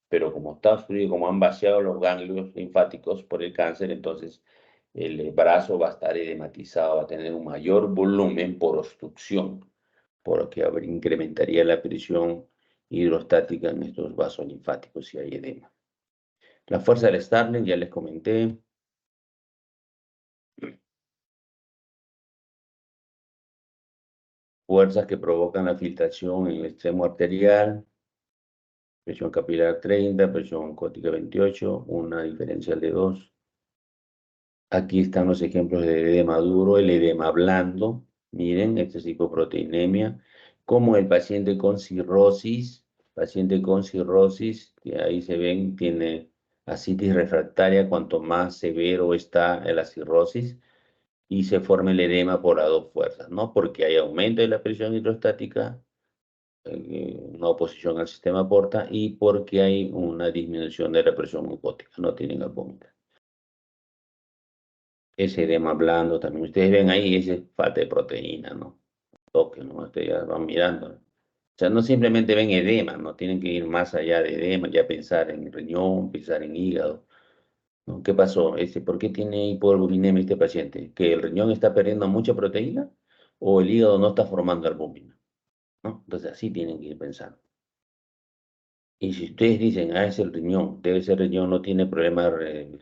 pero como está obstruido, como han vaciado los ganglios linfáticos por el cáncer, entonces el brazo va a estar edematizado, va a tener un mayor volumen por obstrucción, porque incrementaría la presión hidrostática en estos vasos linfáticos si hay edema. La fuerza del Starling, ya les comenté. Fuerzas que provocan la filtración en el extremo arterial, presión capilar 30, presión osmótica 28, una diferencial de 2. Aquí están los ejemplos de edema duro, el edema blando. Miren, esto es hipoproteinemia. Como el paciente con cirrosis, que ahí se ven, tiene ascitis refractaria, cuanto más severo está la cirrosis, y se forma el edema por las dos fuerzas, ¿no? Porque hay aumento de la presión hidrostática, una oposición al sistema porta, y porque hay una disminución de la presión mucótica, no tienen albúmina. Ese edema blando también, ustedes ven ahí, ese falta de proteína, ¿no? Toque, ¿no? Ustedes ya van mirando. O sea, no simplemente ven edema, no tienen que ir más allá de edema, ya pensar en riñón, pensar en hígado, ¿no? ¿Qué pasó? ¿Por qué tiene hipoalbuminemia este paciente? ¿Que el riñón está perdiendo mucha proteína o el hígado no está formando albúmina? ¿No? Entonces así tienen que ir pensando. Y si ustedes dicen, es el riñón, debe ser riñón, no tiene problema de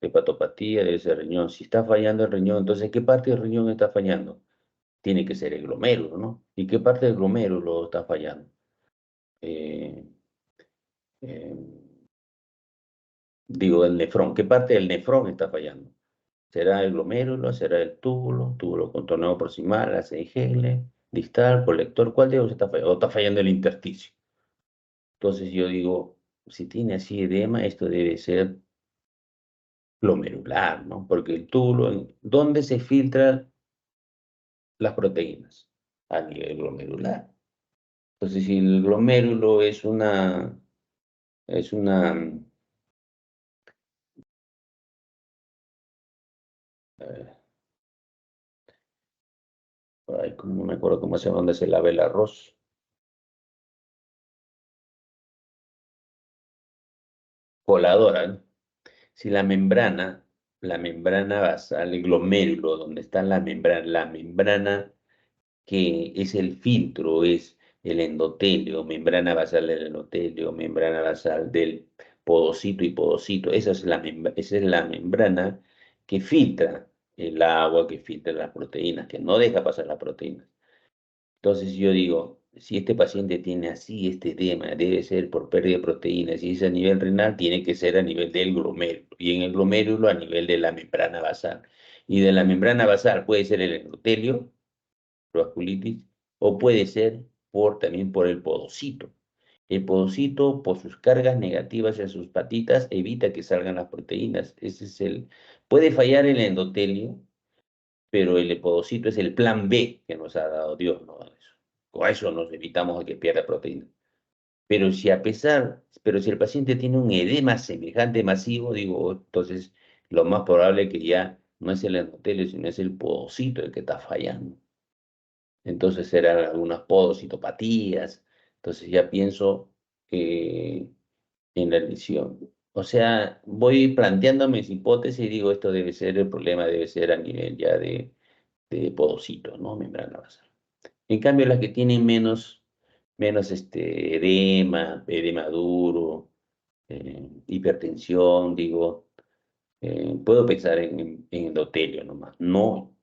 hepatopatía, debe ser riñón. Si está fallando el riñón, entonces, ¿qué parte del riñón está fallando? Tiene que ser el glomérulo, ¿no? ¿Y qué parte del glomérulo está fallando? Eh, eh, Digo, el nefrón. ¿Qué parte del nefrón está fallando? ¿Será el glomérulo? ¿Será el túbulo contornado proximal, la CIGL, distal, colector? ¿Cuál de ellos está fallando? ¿O está fallando el intersticio? Entonces yo digo, si tiene así edema, esto debe ser glomerular, ¿no? Porque el túbulo, ¿dónde se filtran las proteínas? A nivel glomerular. Entonces, si el glomérulo es una, ay, no me acuerdo cómo se llama, donde se lava el arroz. Coladora, ¿no? Si la membrana basal, el glomérulo, donde está la membrana que es el filtro, es el endotelio, membrana basal del endotelio, membrana basal del podocito y podocito. Esa es la membrana que filtra el agua, que filtra las proteínas, que no deja pasar las proteínas. Entonces yo digo, si este paciente tiene así este edema, debe ser por pérdida de proteínas, si es a nivel renal, tiene que ser a nivel del glomérulo, y en el glomérulo a nivel de la membrana basal. Y de la membrana basal puede ser el endotelio, vasculitis, o puede ser también por el podocito. El podocito, por sus cargas negativas en sus patitas, evita que salgan las proteínas. Puede fallar el endotelio, pero el podocito es el plan B que nos ha dado Dios, ¿no? Con eso nos evitamos a que pierda proteína. Pero si el paciente tiene un edema semejante masivo, digo, entonces lo más probable es que ya no es el endotelio, sino es el podocito el que está fallando. Entonces eran algunas podocitopatías. Entonces ya pienso en la lesión. O sea, voy planteando mis hipótesis y digo, esto debe ser, el problema debe ser a nivel ya de podocito, ¿no? Membrana basal. En cambio, las que tienen menos edema duro, hipertensión, digo, puedo pensar en endotelio nomás, no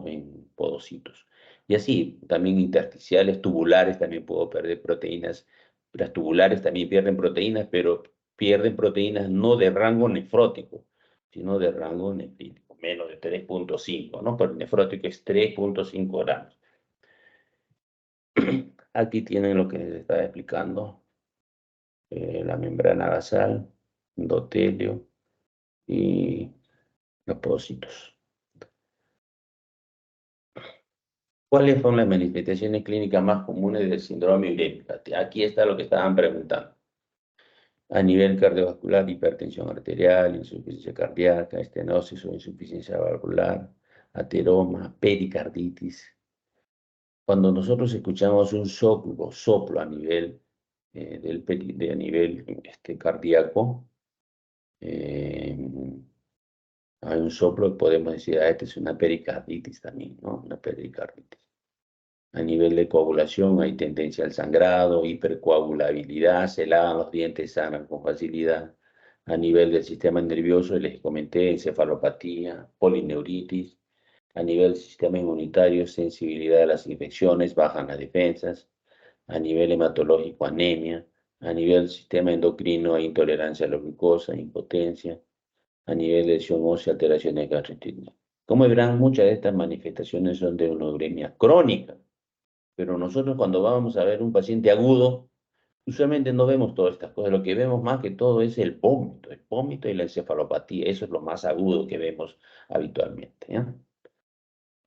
en podocitos. Y así, también intersticiales, tubulares, también puedo perder proteínas. Las tubulares también pierden proteínas, pero pierden proteínas no de rango nefrótico, sino de rango nefrítico, menos de 3.5, ¿no? Pero el nefrótico es 3.5 gramos. Aquí tienen lo que les estaba explicando, la membrana basal, endotelio y los podocitos. ¿Cuáles son las manifestaciones clínicas más comunes del síndrome urémico? Aquí está lo que estaban preguntando. A nivel cardiovascular, hipertensión arterial, insuficiencia cardíaca, estenosis o insuficiencia valvular, ateroma, pericarditis. Cuando nosotros escuchamos un soplo a nivel, a nivel cardíaco, hay un soplo que podemos decir, esta es una pericarditis también, ¿no? Una pericarditis. A nivel de coagulación hay tendencia al sangrado, hipercoagulabilidad, se lavan los dientes, sangran con facilidad. A nivel del sistema nervioso, les comenté, encefalopatía, polineuritis. A nivel del sistema inmunitario, sensibilidad a las infecciones, bajan las defensas. A nivel hematológico, anemia. A nivel del sistema endocrino, hay intolerancia a la glucosa, impotencia. A nivel de lesión ósea, alteraciones gastrointestinales. Como verán, muchas de estas manifestaciones son de una uremia crónica. Pero nosotros cuando vamos a ver un paciente agudo, usualmente no vemos todas estas cosas. Lo que vemos más que todo es el vómito y la encefalopatía. Eso es lo más agudo que vemos habitualmente, ¿ya?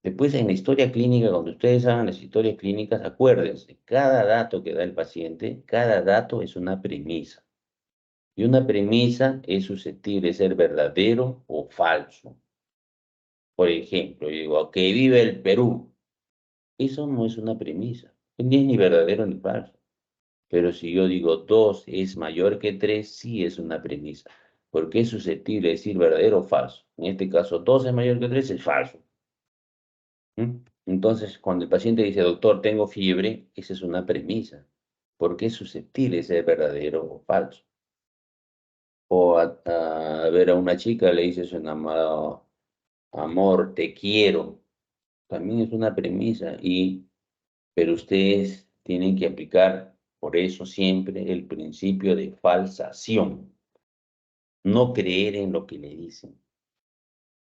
Después, en la historia clínica, cuando ustedes hagan las historias clínicas, acuérdense, cada dato que da el paciente, cada dato es una premisa. Y una premisa es susceptible de ser verdadero o falso. Por ejemplo, yo digo, que vive el Perú. Eso no es una premisa. Ni es ni verdadero ni falso. Pero si yo digo 2 es mayor que 3, sí es una premisa. Porque es susceptible de decir verdadero o falso. En este caso, 2 es mayor que 3 es falso. Entonces, cuando el paciente dice, doctor, tengo fiebre, esa es una premisa. Porque es susceptible de ser verdadero o falso. O a ver a una chica le dice su enamorado, amor, te quiero. También es una premisa. Pero ustedes tienen que aplicar, por eso siempre, el principio de falsación. No creer en lo que le dicen.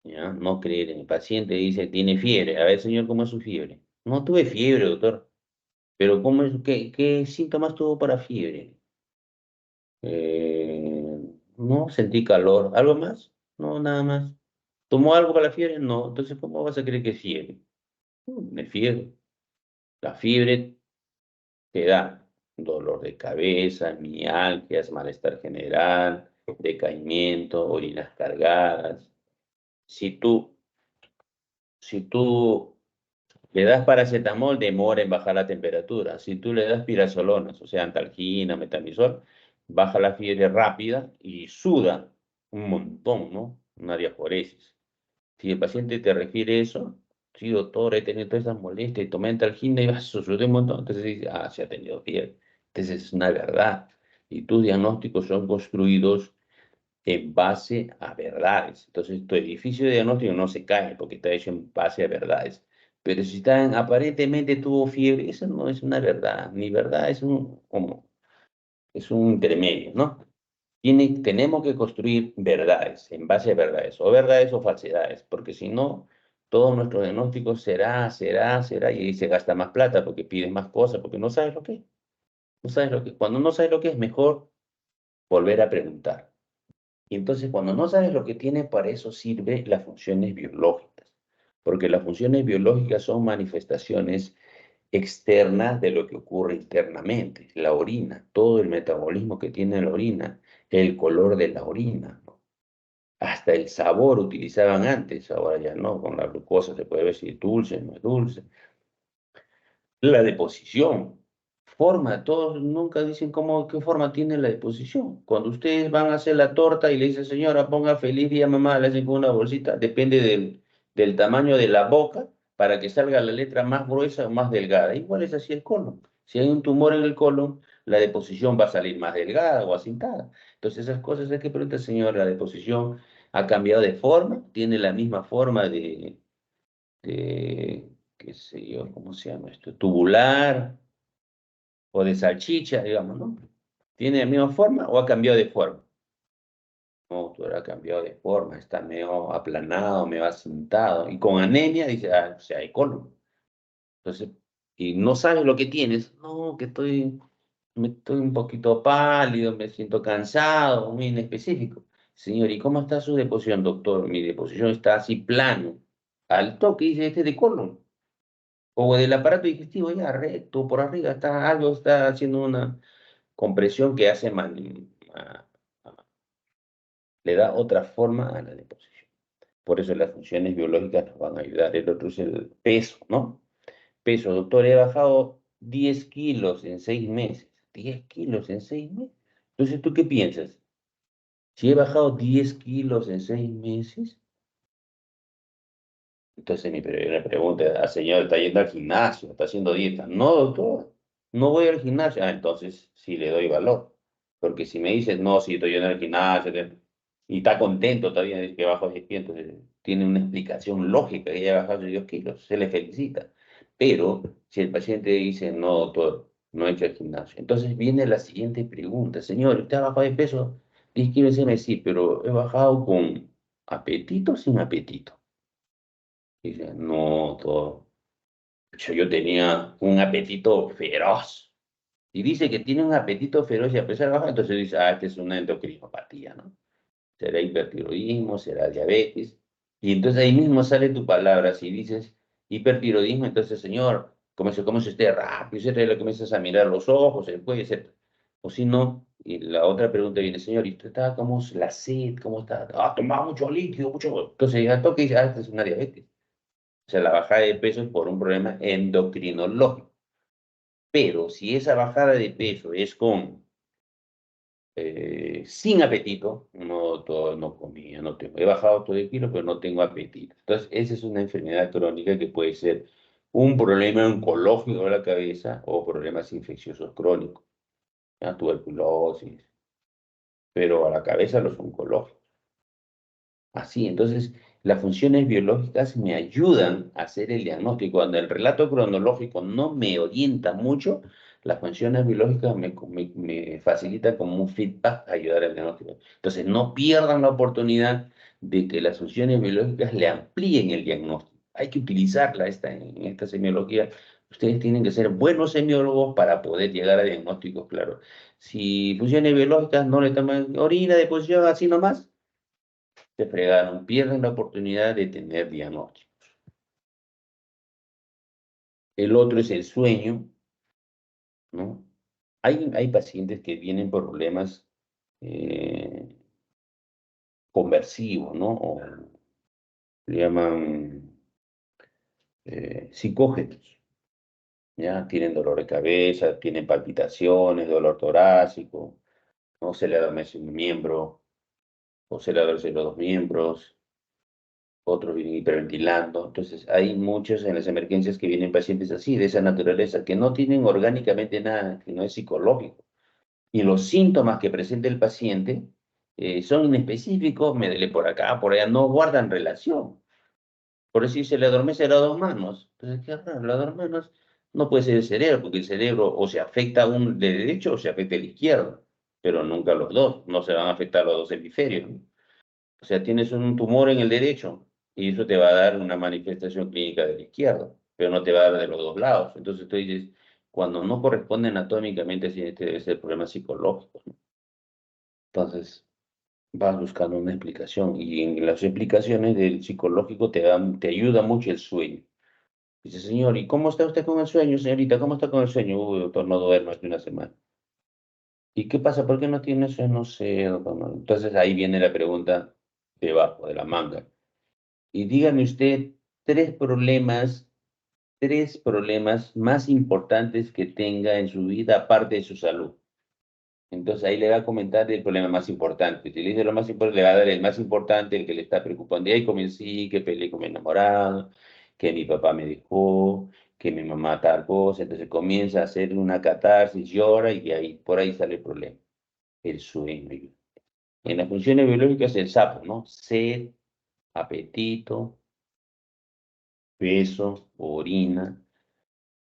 ¿Ya? No creer en el paciente. Dice, tiene fiebre. A ver, señor, ¿cómo es su fiebre? No tuve fiebre, doctor. Pero ¿cómo es? ¿Qué síntomas tuvo para fiebre? No, sentí calor. ¿Algo más? No, nada más. ¿Tomó algo para la fiebre? No. Entonces, ¿cómo vas a creer que es fiebre? Me fiebre. La fiebre te da dolor de cabeza, mialgias, malestar general, decaimiento, orinas cargadas. Si tú, si tú le das paracetamol, demora en bajar la temperatura. Si tú le das pirazolonas, o sea, antalgina, metamizol, baja la fiebre rápida y suda un montón, ¿no? Una diaforesis. Si el paciente te refiere eso, sí, doctor, he tenido todas esas molestias y tomé antalgina y sudé un montón, entonces dice, se ha tenido fiebre. Entonces es una verdad. Y tus diagnósticos son construidos en base a verdades. Entonces tu edificio de diagnóstico no se cae porque está hecho en base a verdades. Pero si aparentemente tuvo fiebre, eso no es una verdad. Ni verdad es un intermedio, ¿no? Tenemos que construir verdades, en base a verdades o falsedades, porque si no, todo nuestro diagnóstico será, y ahí se gasta más plata porque pides más cosas, porque no sabes lo que es. No sabes lo que es. Cuando no sabes lo que es, mejor volver a preguntar. Y entonces, cuando no sabes lo que tiene, para eso sirve las funciones biológicas, porque las funciones biológicas son manifestaciones externas de lo que ocurre internamente. La orina, todo el metabolismo que tiene la orina, el color de la orina, ¿no? Hasta el sabor utilizaban antes, ahora ya no, con la glucosa se puede ver si es dulce, no es dulce. La deposición, forma, todos nunca dicen qué forma tiene la deposición. Cuando ustedes van a hacer la torta y le dicen, señora, ponga feliz día mamá, le hacen con una bolsita, depende del tamaño de la boca, para que salga la letra más gruesa o más delgada. Igual es así el colon. Si hay un tumor en el colon, la deposición va a salir más delgada o acintada. Entonces esas cosas hay que preguntar, señora, la deposición ha cambiado de forma, tiene la misma forma de qué sé yo, ¿cómo se llama esto? Tubular o de salchicha, digamos, ¿no? ¿Tiene la misma forma o ha cambiado de forma? No, tú ha cambiado de forma, está medio aplanado, medio asentado. Y con anemia dice, o sea, hay colon. Entonces, y no sabes lo que tienes. No, que estoy un poquito pálido, me siento cansado, muy inespecífico. Señor, ¿y cómo está su deposición, doctor? Mi deposición está así plano. Al toque dice, este es de colon. O del aparato digestivo ya recto, por arriba algo está haciendo una compresión que hace le da otra forma a la deposición. Por eso las funciones biológicas nos van a ayudar. El otro es el peso, ¿no? Peso, doctor, he bajado 10 kilos en 6 meses. 10 kilos en 6 meses. Entonces, ¿tú qué piensas? Si he bajado 10 kilos en 6 meses, entonces mi primera pregunta, señor, ¿está yendo al gimnasio? ¿Está haciendo dieta? No, doctor, no voy al gimnasio. Ah, entonces sí le doy valor. Porque si me dices, no, sí estoy yendo al gimnasio, y está contento todavía de que bajó 10 kilos, entonces tiene una explicación lógica que haya bajado 10 kilos, se le felicita. Pero si el paciente dice, no, doctor, no he hecho el gimnasio, entonces viene la siguiente pregunta, señor, ¿usted ha bajado de peso? 10 kilos, sí, pero he bajado con apetito o sin apetito. Dice, no, todo. Yo tenía un apetito feroz. Y dice que tiene un apetito feroz y a pesar de bajar, entonces dice, ah, que es una endocrinopatía, ¿no? Será hipertiroidismo, será diabetes. Y entonces ahí mismo sale tu palabra. Si dices hipertiroidismo, entonces, señor, come usted rápido, etcétera, le comienzas a mirar los ojos, el cuello, etcétera. O si no, y la otra pregunta viene, señor, ¿y usted está, cómo es la sed? ¿Cómo está? Ah, tomaba mucho líquido, mucho. Entonces ya toca y dice, ah, esta es una diabetes. O sea, la bajada de peso es por un problema endocrinológico. Pero si esa bajada de peso es sin apetito, no comía, no tengo. He bajado todo el kilo, pero no tengo apetito. Entonces, esa es una enfermedad crónica que puede ser un problema oncológico de la cabeza o problemas infecciosos crónicos, ¿ya? Tuberculosis, pero a la cabeza los oncológicos. Así, entonces, las funciones biológicas me ayudan a hacer el diagnóstico. Cuando el relato cronológico no me orienta mucho, las funciones biológicas me facilitan como un feedback a ayudar al diagnóstico. Entonces, no pierdan la oportunidad de que las funciones biológicas le amplíen el diagnóstico. Hay que utilizarla en esta semiología. Ustedes tienen que ser buenos semiólogos para poder llegar a diagnósticos claros. Si funciones biológicas no le toman orina, deposición, así nomás, se fregaron, pierden la oportunidad de tener diagnósticos. El otro es el sueño, ¿no? Hay pacientes que vienen por problemas conversivos, ¿no? O le llaman psicógenos, ¿ya? Tienen dolor de cabeza, tienen palpitaciones, dolor torácico, ¿no? Se le adormece un miembro, o se le adormecen los dos miembros, otros vienen hiperventilando. Entonces, hay muchos en las emergencias que vienen pacientes así, de esa naturaleza, que no tienen orgánicamente nada, que no es psicológico. Y los síntomas que presenta el paciente son inespecíficos, me duele por acá, por allá, no guardan relación. Por decir, se le adormece las dos manos. Entonces, qué raro, las dos manos no puede ser el cerebro, porque el cerebro o se afecta a un de derecho o se afecta al izquierdo, pero nunca los dos, no se van a afectar los dos hemisferios, ¿no? O sea, tienes un tumor en el derecho y eso te va a dar una manifestación clínica del izquierdo, pero no te va a dar de los dos lados. Entonces tú dices, cuando no corresponde anatómicamente, sí, este debe ser problema psicológico, ¿no? Entonces vas buscando una explicación y en las explicaciones del psicológico te ayuda mucho el sueño. Dice, señor, ¿y cómo está usted con el sueño, señorita? ¿Cómo está con el sueño? Uy, doctor, no duermo hace una semana. ¿Y qué pasa? ¿Por qué no tiene sueño? No sé, doctor. No. Entonces ahí viene la pregunta debajo de la manga. Y dígame usted tres problemas más importantes que tenga en su vida aparte de su salud. Entonces ahí le va a comentar el problema más importante. Si le dice lo más importante, le va a dar el más importante, el que le está preocupando. Y ahí comencé, que peleé con mi enamorado, que mi papá me dejó, que mi mamá tal cosa. Entonces comienza a hacer una catarsis, llora y de ahí, por ahí sale el problema. El sueño. En las funciones biológicas el sapo, ¿no? Sed, apetito, peso, orina,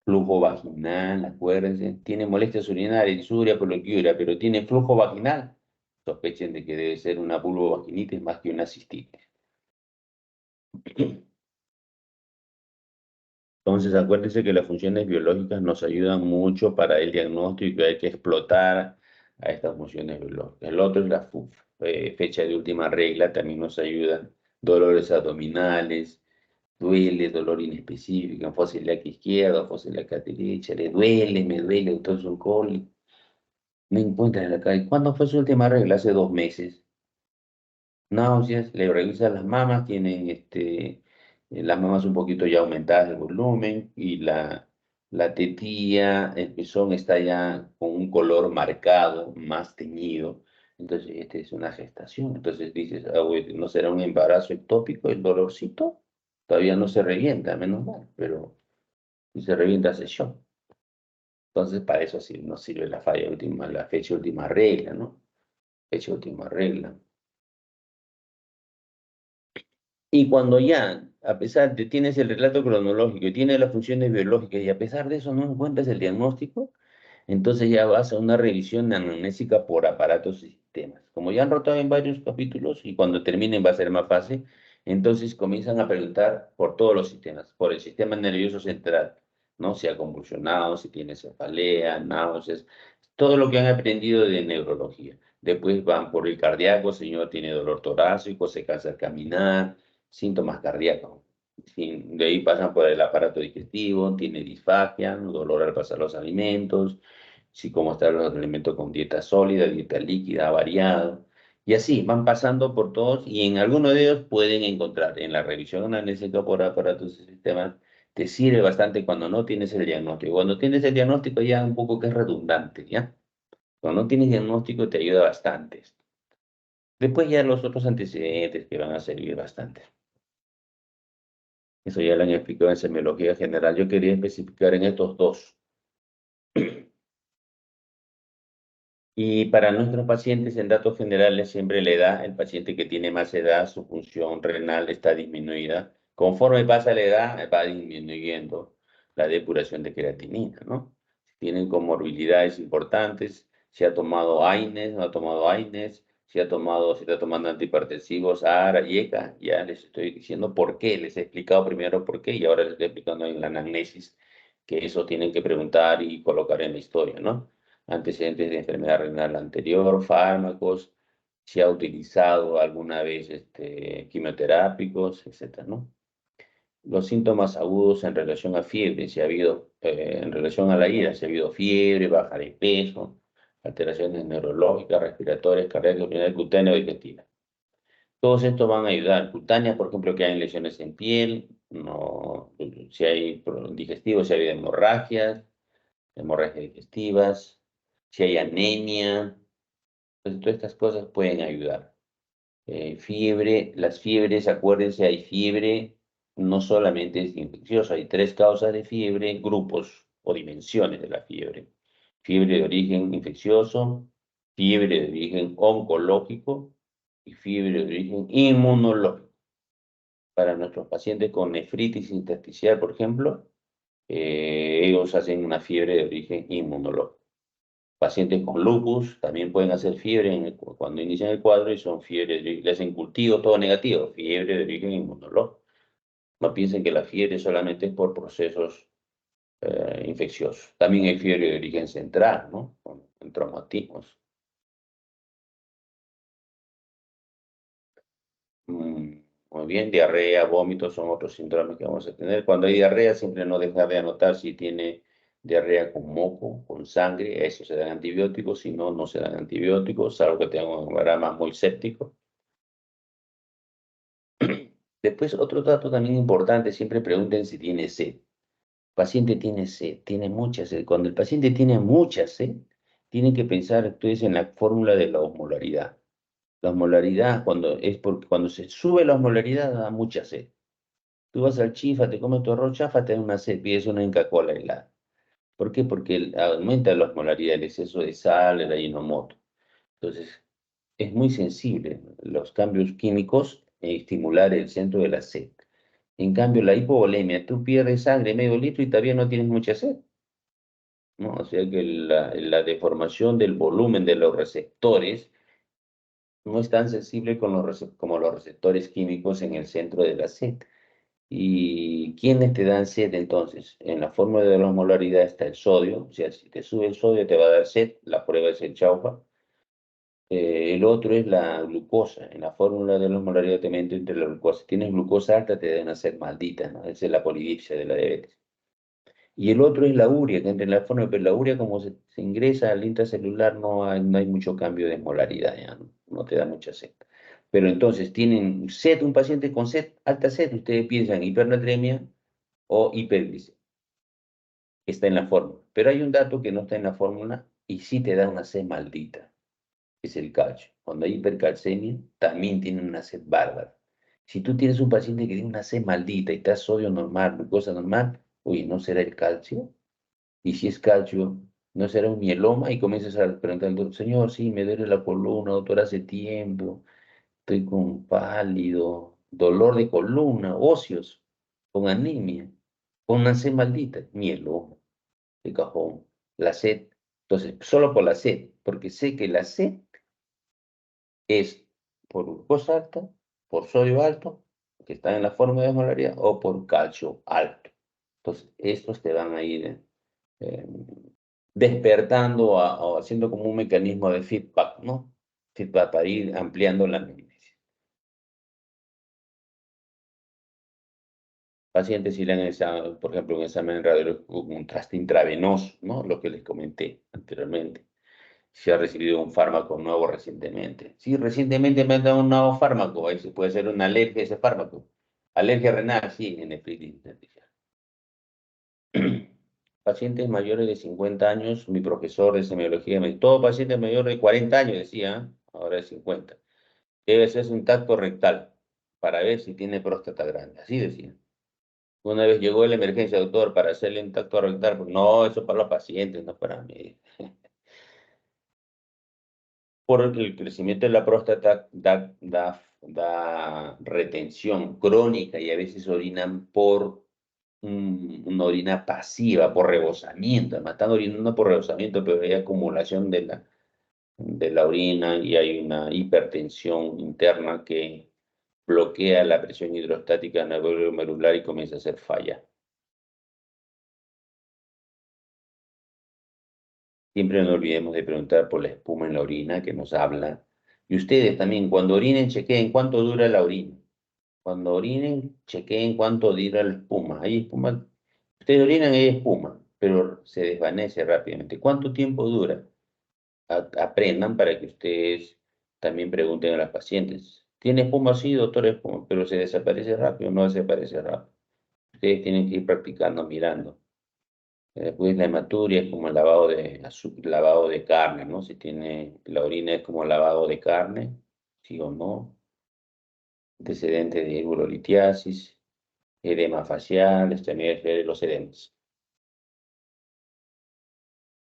flujo vaginal, acuérdense, tiene molestias urinarias, disuria, poliuria, pero tiene flujo vaginal, sospechen de que debe ser una vulvovaginitis más que una cistitis. Entonces, acuérdense que las funciones biológicas nos ayudan mucho para el diagnóstico y que hay que explotar a estas funciones biológicas. El otro es la fecha de última regla, también nos ayuda. Dolores abdominales, duele, dolor inespecífico, en fosa ilíaca izquierda, fosa ilíaca derecha, le duele, me duele, doctor, es un cólico. No encuentra en la calle. ¿Cuándo fue su última regla? Hace 2 meses. Náuseas, le revisan las mamas, tienen las mamas un poquito ya aumentadas de volumen y la tetilla, el pezón está ya con un color marcado, más teñido. Entonces, esta es una gestación. Entonces dices, ah, güey, ¿no será un embarazo ectópico el dolorcito? Todavía no se revienta, menos mal, pero si se revienta se shock. Entonces, para eso sí nos sirve la falla última, la fecha última regla, ¿no? Fecha última regla. Y cuando ya, a pesar de tienes el relato cronológico y tienes las funciones biológicas y a pesar de eso no encuentras el diagnóstico, entonces ya vas a una revisión anamnésica por aparatos y sistemas. Como ya han rotado en varios capítulos y cuando terminen va a ser más fácil, entonces comienzan a preguntar por todos los sistemas, por el sistema nervioso central, ¿no? Si ha convulsionado, si tiene cefalea, náuseas, todo lo que han aprendido de neurología. Después van por el cardíaco, el señor tiene dolor torácico, se cansa al caminar, síntomas cardíacos. De ahí pasan por el aparato digestivo, tiene disfagia, dolor al pasar los alimentos, si cómo están los alimentos con dieta sólida, dieta líquida, variado. Y así van pasando por todos y en alguno de ellos pueden encontrar en la revisión análisis por aparatos y sistemas, te sirve bastante cuando no tienes el diagnóstico. Cuando tienes el diagnóstico ya un poco que es redundante, ¿ya? Cuando no tienes diagnóstico te ayuda bastante. Después ya los otros antecedentes que van a servir bastante. Eso ya lo han explicado en semiología general. Yo quería especificar en estos dos. Y para nuestros pacientes, en datos generales, siempre la edad, el paciente que tiene más edad, su función renal está disminuida. Conforme pasa la edad, va disminuyendo la depuración de creatinina, ¿no? Si tienen comorbilidades importantes, si ha tomado AINES, no ha tomado AINES, si está tomando antihipertensivos, ARA y ECA, ya les estoy diciendo por qué, les he explicado primero por qué y ahora les estoy explicando en la anamnesis que eso tienen que preguntar y colocar en la historia, ¿no? Antecedentes de enfermedad renal anterior, fármacos, si ha utilizado alguna vez quimioterápicos, etcétera, ¿no? Los síntomas agudos en relación a fiebre, si ha habido, en relación a la ira, si ha habido fiebre, baja de peso, alteraciones neurológicas, respiratorias, cardíacas, urinarias, cutánea o digestiva. Todos estos van a ayudar. Cutánea, por ejemplo, que hay lesiones en piel, no, si hay digestivos, si hay hemorragias digestivas, si hay anemia, pues todas estas cosas pueden ayudar. Fiebre, las fiebres, acuérdense, hay fiebre, no solamente es infecciosa, hay 3 causas de fiebre, grupos o dimensiones de la fiebre. Fiebre de origen infeccioso, fiebre de origen oncológico y fiebre de origen inmunológico. Para nuestros pacientes con nefritis intersticial, por ejemplo, ellos hacen una fiebre de origen inmunológico. Pacientes con lupus también pueden hacer fiebre cuando inician el cuadro y son fiebre, le hacen cultivo todo negativo, fiebre de origen inmunológico. No piensen que la fiebre solamente es por procesos infecciosos. También hay fiebre de origen central, ¿no? Con traumatismos. Muy bien, diarrea, vómitos son otros síntomas que vamos a tener. Cuando hay diarrea, siempre no dejar de anotar si tiene diarrea con moco, con sangre, a eso se dan antibióticos, si no, no se dan antibióticos, salvo que tenga un grama muy séptico. Después, otro dato también importante, siempre pregunten si tiene sed. El paciente tiene sed, tiene mucha sed. Cuando el paciente tiene mucha sed, tienen que pensar ustedes en la fórmula de la osmolaridad. La osmolaridad, cuando se sube la osmolaridad, da mucha sed. Tú vas al chifa, te comes tu arroz chafa, te da una sed, pides una Inca Kola helada. ¿Por qué? Porque aumenta la osmolaridad, el exceso de sal, el Ajinomoto. Entonces, es muy sensible los cambios químicos estimular el centro de la sed. En cambio, la hipovolemia, tú pierdes sangre medio litro y todavía no tienes mucha sed, ¿no? O sea que la deformación del volumen de los receptores no es tan sensible como los receptores químicos en el centro de la sed. ¿Y quiénes te dan sed entonces? En la fórmula de la osmolaridad está el sodio, o sea, si te sube el sodio te va a dar sed, la prueba es el chaufa. El otro es la glucosa. En la fórmula de la osmolaridad te mete entre la glucosa. Si tienes glucosa alta te deben hacer maldita, ¿no? Esa es la polidipsia de la diabetes. Y el otro es la urea, que entra en la forma, pero la urea como se ingresa al intracelular no hay mucho cambio de molaridad, ya no te da mucha sed. Pero entonces tienen sed, un paciente con sed, alta sed, ustedes piensan hipernatremia o hiperglicemia. Está en la fórmula. Pero hay un dato que no está en la fórmula y sí te da una sed maldita, es el calcio. Cuando hay hipercalcemia, también tienen una sed bárbara. Si tú tienes un paciente que tiene una sed maldita y está sodio normal, glucosa normal, uy, ¿no será el calcio? Y si es calcio, ¿no será un mieloma? Y comienzas a preguntar al doctor, señor, sí, me duele la columna, doctor, hace tiempo, estoy con pálido, dolor de columna, óseos, con anemia, con una sed maldita, mieloma, de cajón, la sed. Entonces, solo por la sed, porque sé que la sed es por glucosa alta, por sodio alto, que está en la forma de osmolaridad, o por calcio alto. Entonces, estos te van a ir eh, despertando o haciendo como un mecanismo de feedback, ¿no? Feedback para ir ampliando la anamnesis. Pacientes si le han examen, por ejemplo, un examen radiológico con contraste intravenoso, ¿no? Lo que les comenté anteriormente. Si ha recibido un fármaco nuevo recientemente. Sí, recientemente me han dado un nuevo fármaco, ahí se puede ser una alergia a ese fármaco. Alergia renal, sí, nefritis intersticial. Pacientes mayores de 50 años, mi profesor de semiología me dijo, todo paciente mayor de 40 años, decía, ahora es 50. Debe hacerse un tacto rectal para ver si tiene próstata grande, así decía. Una vez llegó la emergencia, doctor, para hacerle un tacto rectal, pues no, eso para los pacientes, no para mí. Porque el crecimiento de la próstata da retención crónica y a veces orinan por una orina pasiva, por rebosamiento. Además, están orinando por rebosamiento, pero hay acumulación de la orina y hay una hipertensión interna que bloquea la presión hidrostática en el alveolo medular y comienza a hacer falla. Siempre no olvidemos de preguntar por la espuma en la orina que nos habla. Y ustedes también, cuando orinen, chequeen cuánto dura la orina. Cuando orinen, chequeen cuánto dura la espuma. Hay espuma, ustedes orinan y hay espuma, pero se desvanece rápidamente. ¿Cuánto tiempo dura? Aprendan para que ustedes también pregunten a las pacientes. ¿Tiene espuma? Sí, doctor, espuma, pero se desaparece rápido, no desaparece rápido. Ustedes tienen que ir practicando, mirando. Después la hematuria es como el lavado de carne, ¿no? Si tiene la orina es como lavado de carne, sí o no. Antecedentes de urolitiasis, edema facial, extremidades de los edemas.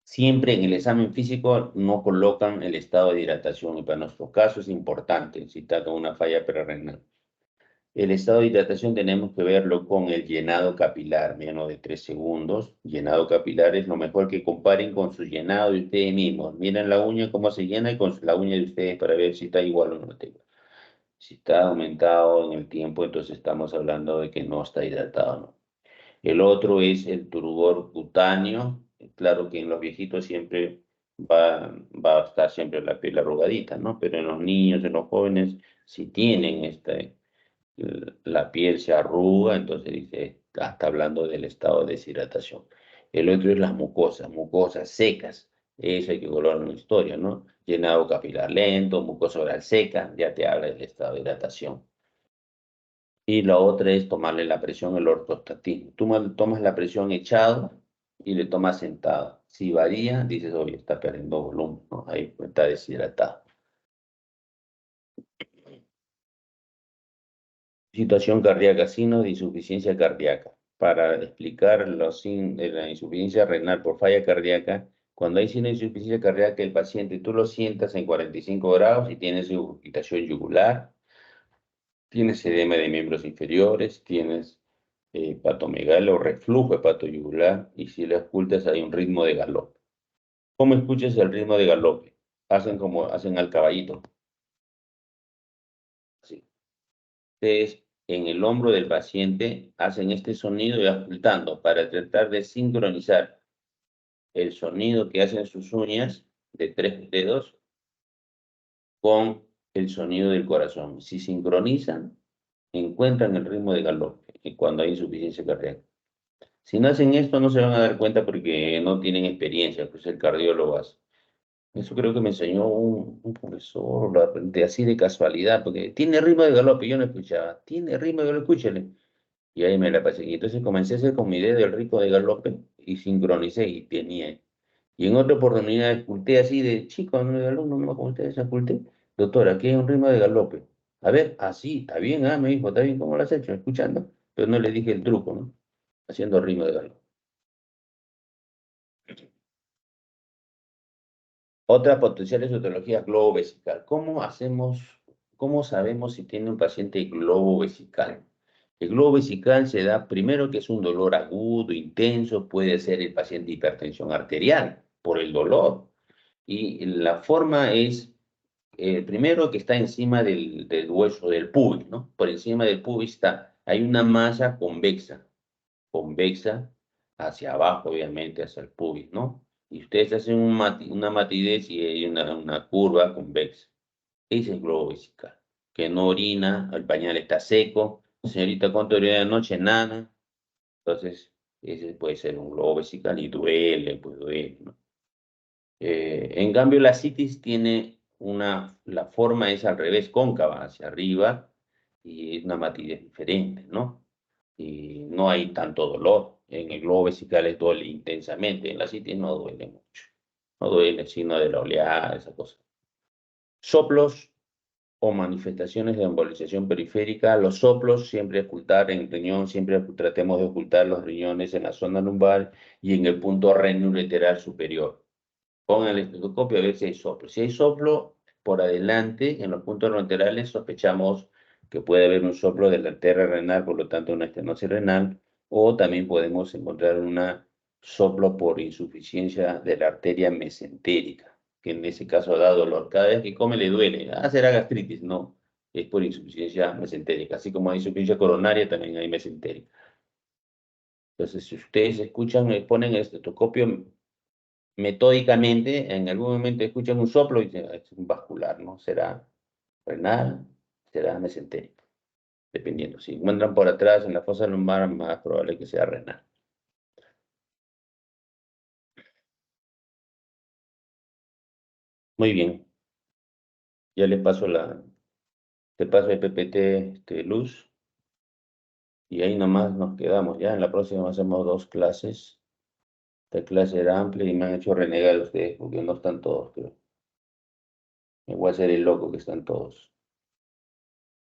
Siempre en el examen físico no colocan el estado de hidratación y para nuestro caso es importante si está con una falla prerrenal. El estado de hidratación tenemos que verlo con el llenado capilar, menos de 3 segundos. Llenado capilar es lo mejor que comparen con su llenado de ustedes mismos. Miren la uña cómo se llena y con la uña de ustedes para ver si está igual o no está igual. Si está aumentado en el tiempo, entonces estamos hablando de que no está hidratado, ¿no? El otro es el turgor cutáneo. Claro que en los viejitos siempre va a estar siempre la piel arrugadita, ¿no? Pero en los niños, en los jóvenes, si tienen la piel se arruga, entonces dice, está hablando del estado de deshidratación. El otro es las mucosas secas. Eso hay que colocar en la historia, ¿no? Llenado capilar lento, mucosa oral seca, ya te habla del estado de hidratación. Y la otra es tomarle la presión, el ortostatismo. Tú tomas la presión echado y le tomas sentado. Si varía, dices, oye, está perdiendo volumen, ¿no? Ahí está deshidratado. Situación cardíaca, signos de insuficiencia cardíaca. Para explicar la insuficiencia renal por falla cardíaca, cuando hay signos de insuficiencia cardíaca, el paciente tú lo sientas en 45 grados y tienes irritación yugular, tienes edema de miembros inferiores, tienes hepatomegalia o reflujo hepatoyugular, y si le ocultas hay un ritmo de galope. ¿Cómo escuchas el ritmo de galope? Hacen al caballito. Así. Ustedes en el hombro del paciente hacen este sonido y ocultando para tratar de sincronizar el sonido que hacen sus uñas de 3 dedos con el sonido del corazón. Si sincronizan, encuentran el ritmo de galope cuando hay insuficiencia cardíaca. Si no hacen esto, no se van a dar cuenta porque no tienen experiencia, pues el cardiólogo hace. Eso creo que me enseñó un profesor, lo aprendí así de casualidad, porque tiene ritmo de galope, yo no escuchaba, tiene ritmo de galope, escúchale. Y ahí me la pasé. Y entonces comencé a hacer con mi dedo el ritmo de galope y sincronicé y tenía. Y en otra oportunidad esculté así de chico, no de alumno, no como ustedes, esculté. Doctora, aquí hay un ritmo de galope. A ver, así, está bien, me dijo, está bien, ¿cómo lo has hecho? Escuchando. Pero no le dije el truco, ¿no? Haciendo ritmo de galope. Otra potencial etiología globo vesical. ¿Cómo sabemos si tiene un paciente globo vesical? El globo vesical se da primero que es un dolor agudo, intenso, puede ser el paciente hipertensión arterial por el dolor. Y la forma es, primero que está encima del hueso del pubis, ¿no? Por encima del pubis hay una masa convexa hacia abajo, obviamente, hacia el pubis, ¿no? Y ustedes hacen una matidez y hay una curva convexa. Ese es el globo vesical, que no orina, el pañal está seco. Señorita, ¿cuánto orina de noche? Nada. Entonces, ese puede ser un globo vesical y duele, pues duele, ¿no? En cambio, la citis tiene la forma es al revés, cóncava, hacia arriba, y es una matidez diferente, ¿no? Y no hay tanto dolor. En el globo vesical duele intensamente, en la citis no duele mucho. No duele, sino de la oleada, esa cosa. Soplos o manifestaciones de embolización periférica. Los soplos, siempre ocultar en el riñón, siempre tratemos de ocultar los riñones en la zona lumbar y en el punto renoureteral superior. Pongan el estetoscopio a ver si hay soplo. Si hay soplo por adelante, en los puntos renoureterales, sospechamos que puede haber un soplo de la arteria renal, por lo tanto una estenosis renal, o también podemos encontrar un soplo por insuficiencia de la arteria mesentérica, que en ese caso da dolor. Cada vez que come le duele. Será gastritis. No, es por insuficiencia mesentérica. Así como hay insuficiencia coronaria, también hay mesentérica. Entonces, si ustedes escuchan, ponen el estetoscopio metódicamente, en algún momento escuchan un soplo y dicen, es un vascular, ¿no? Será renal, será mesentérico, dependiendo. Si encuentran por atrás en la fosa lumbar, más probable que sea renal. Muy bien. Ya te paso el PPT, Luz, y ahí nomás nos quedamos. Ya en la próxima hacemos 2 clases. Esta clase era amplia y me han hecho renegar ustedes porque no están todos, creo. Me voy a hacer el loco que están todos.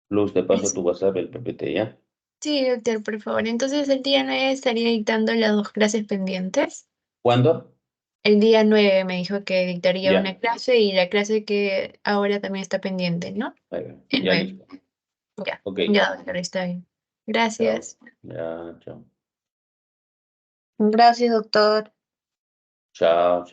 Luz, te paso tu WhatsApp, el PPT, ¿ya? Sí, doctor, por favor. Entonces, el día 9 estaría dictando las 2 clases pendientes. ¿Cuándo? El día 9 me dijo que dictaría Ya. una clase y la clase que ahora también está pendiente, ¿no? Ahí va. El Ya 9. listo. Ya, Ok. ya, doctor, está bien. Chao. Gracias. Ya, chao. Gracias, doctor. Chao.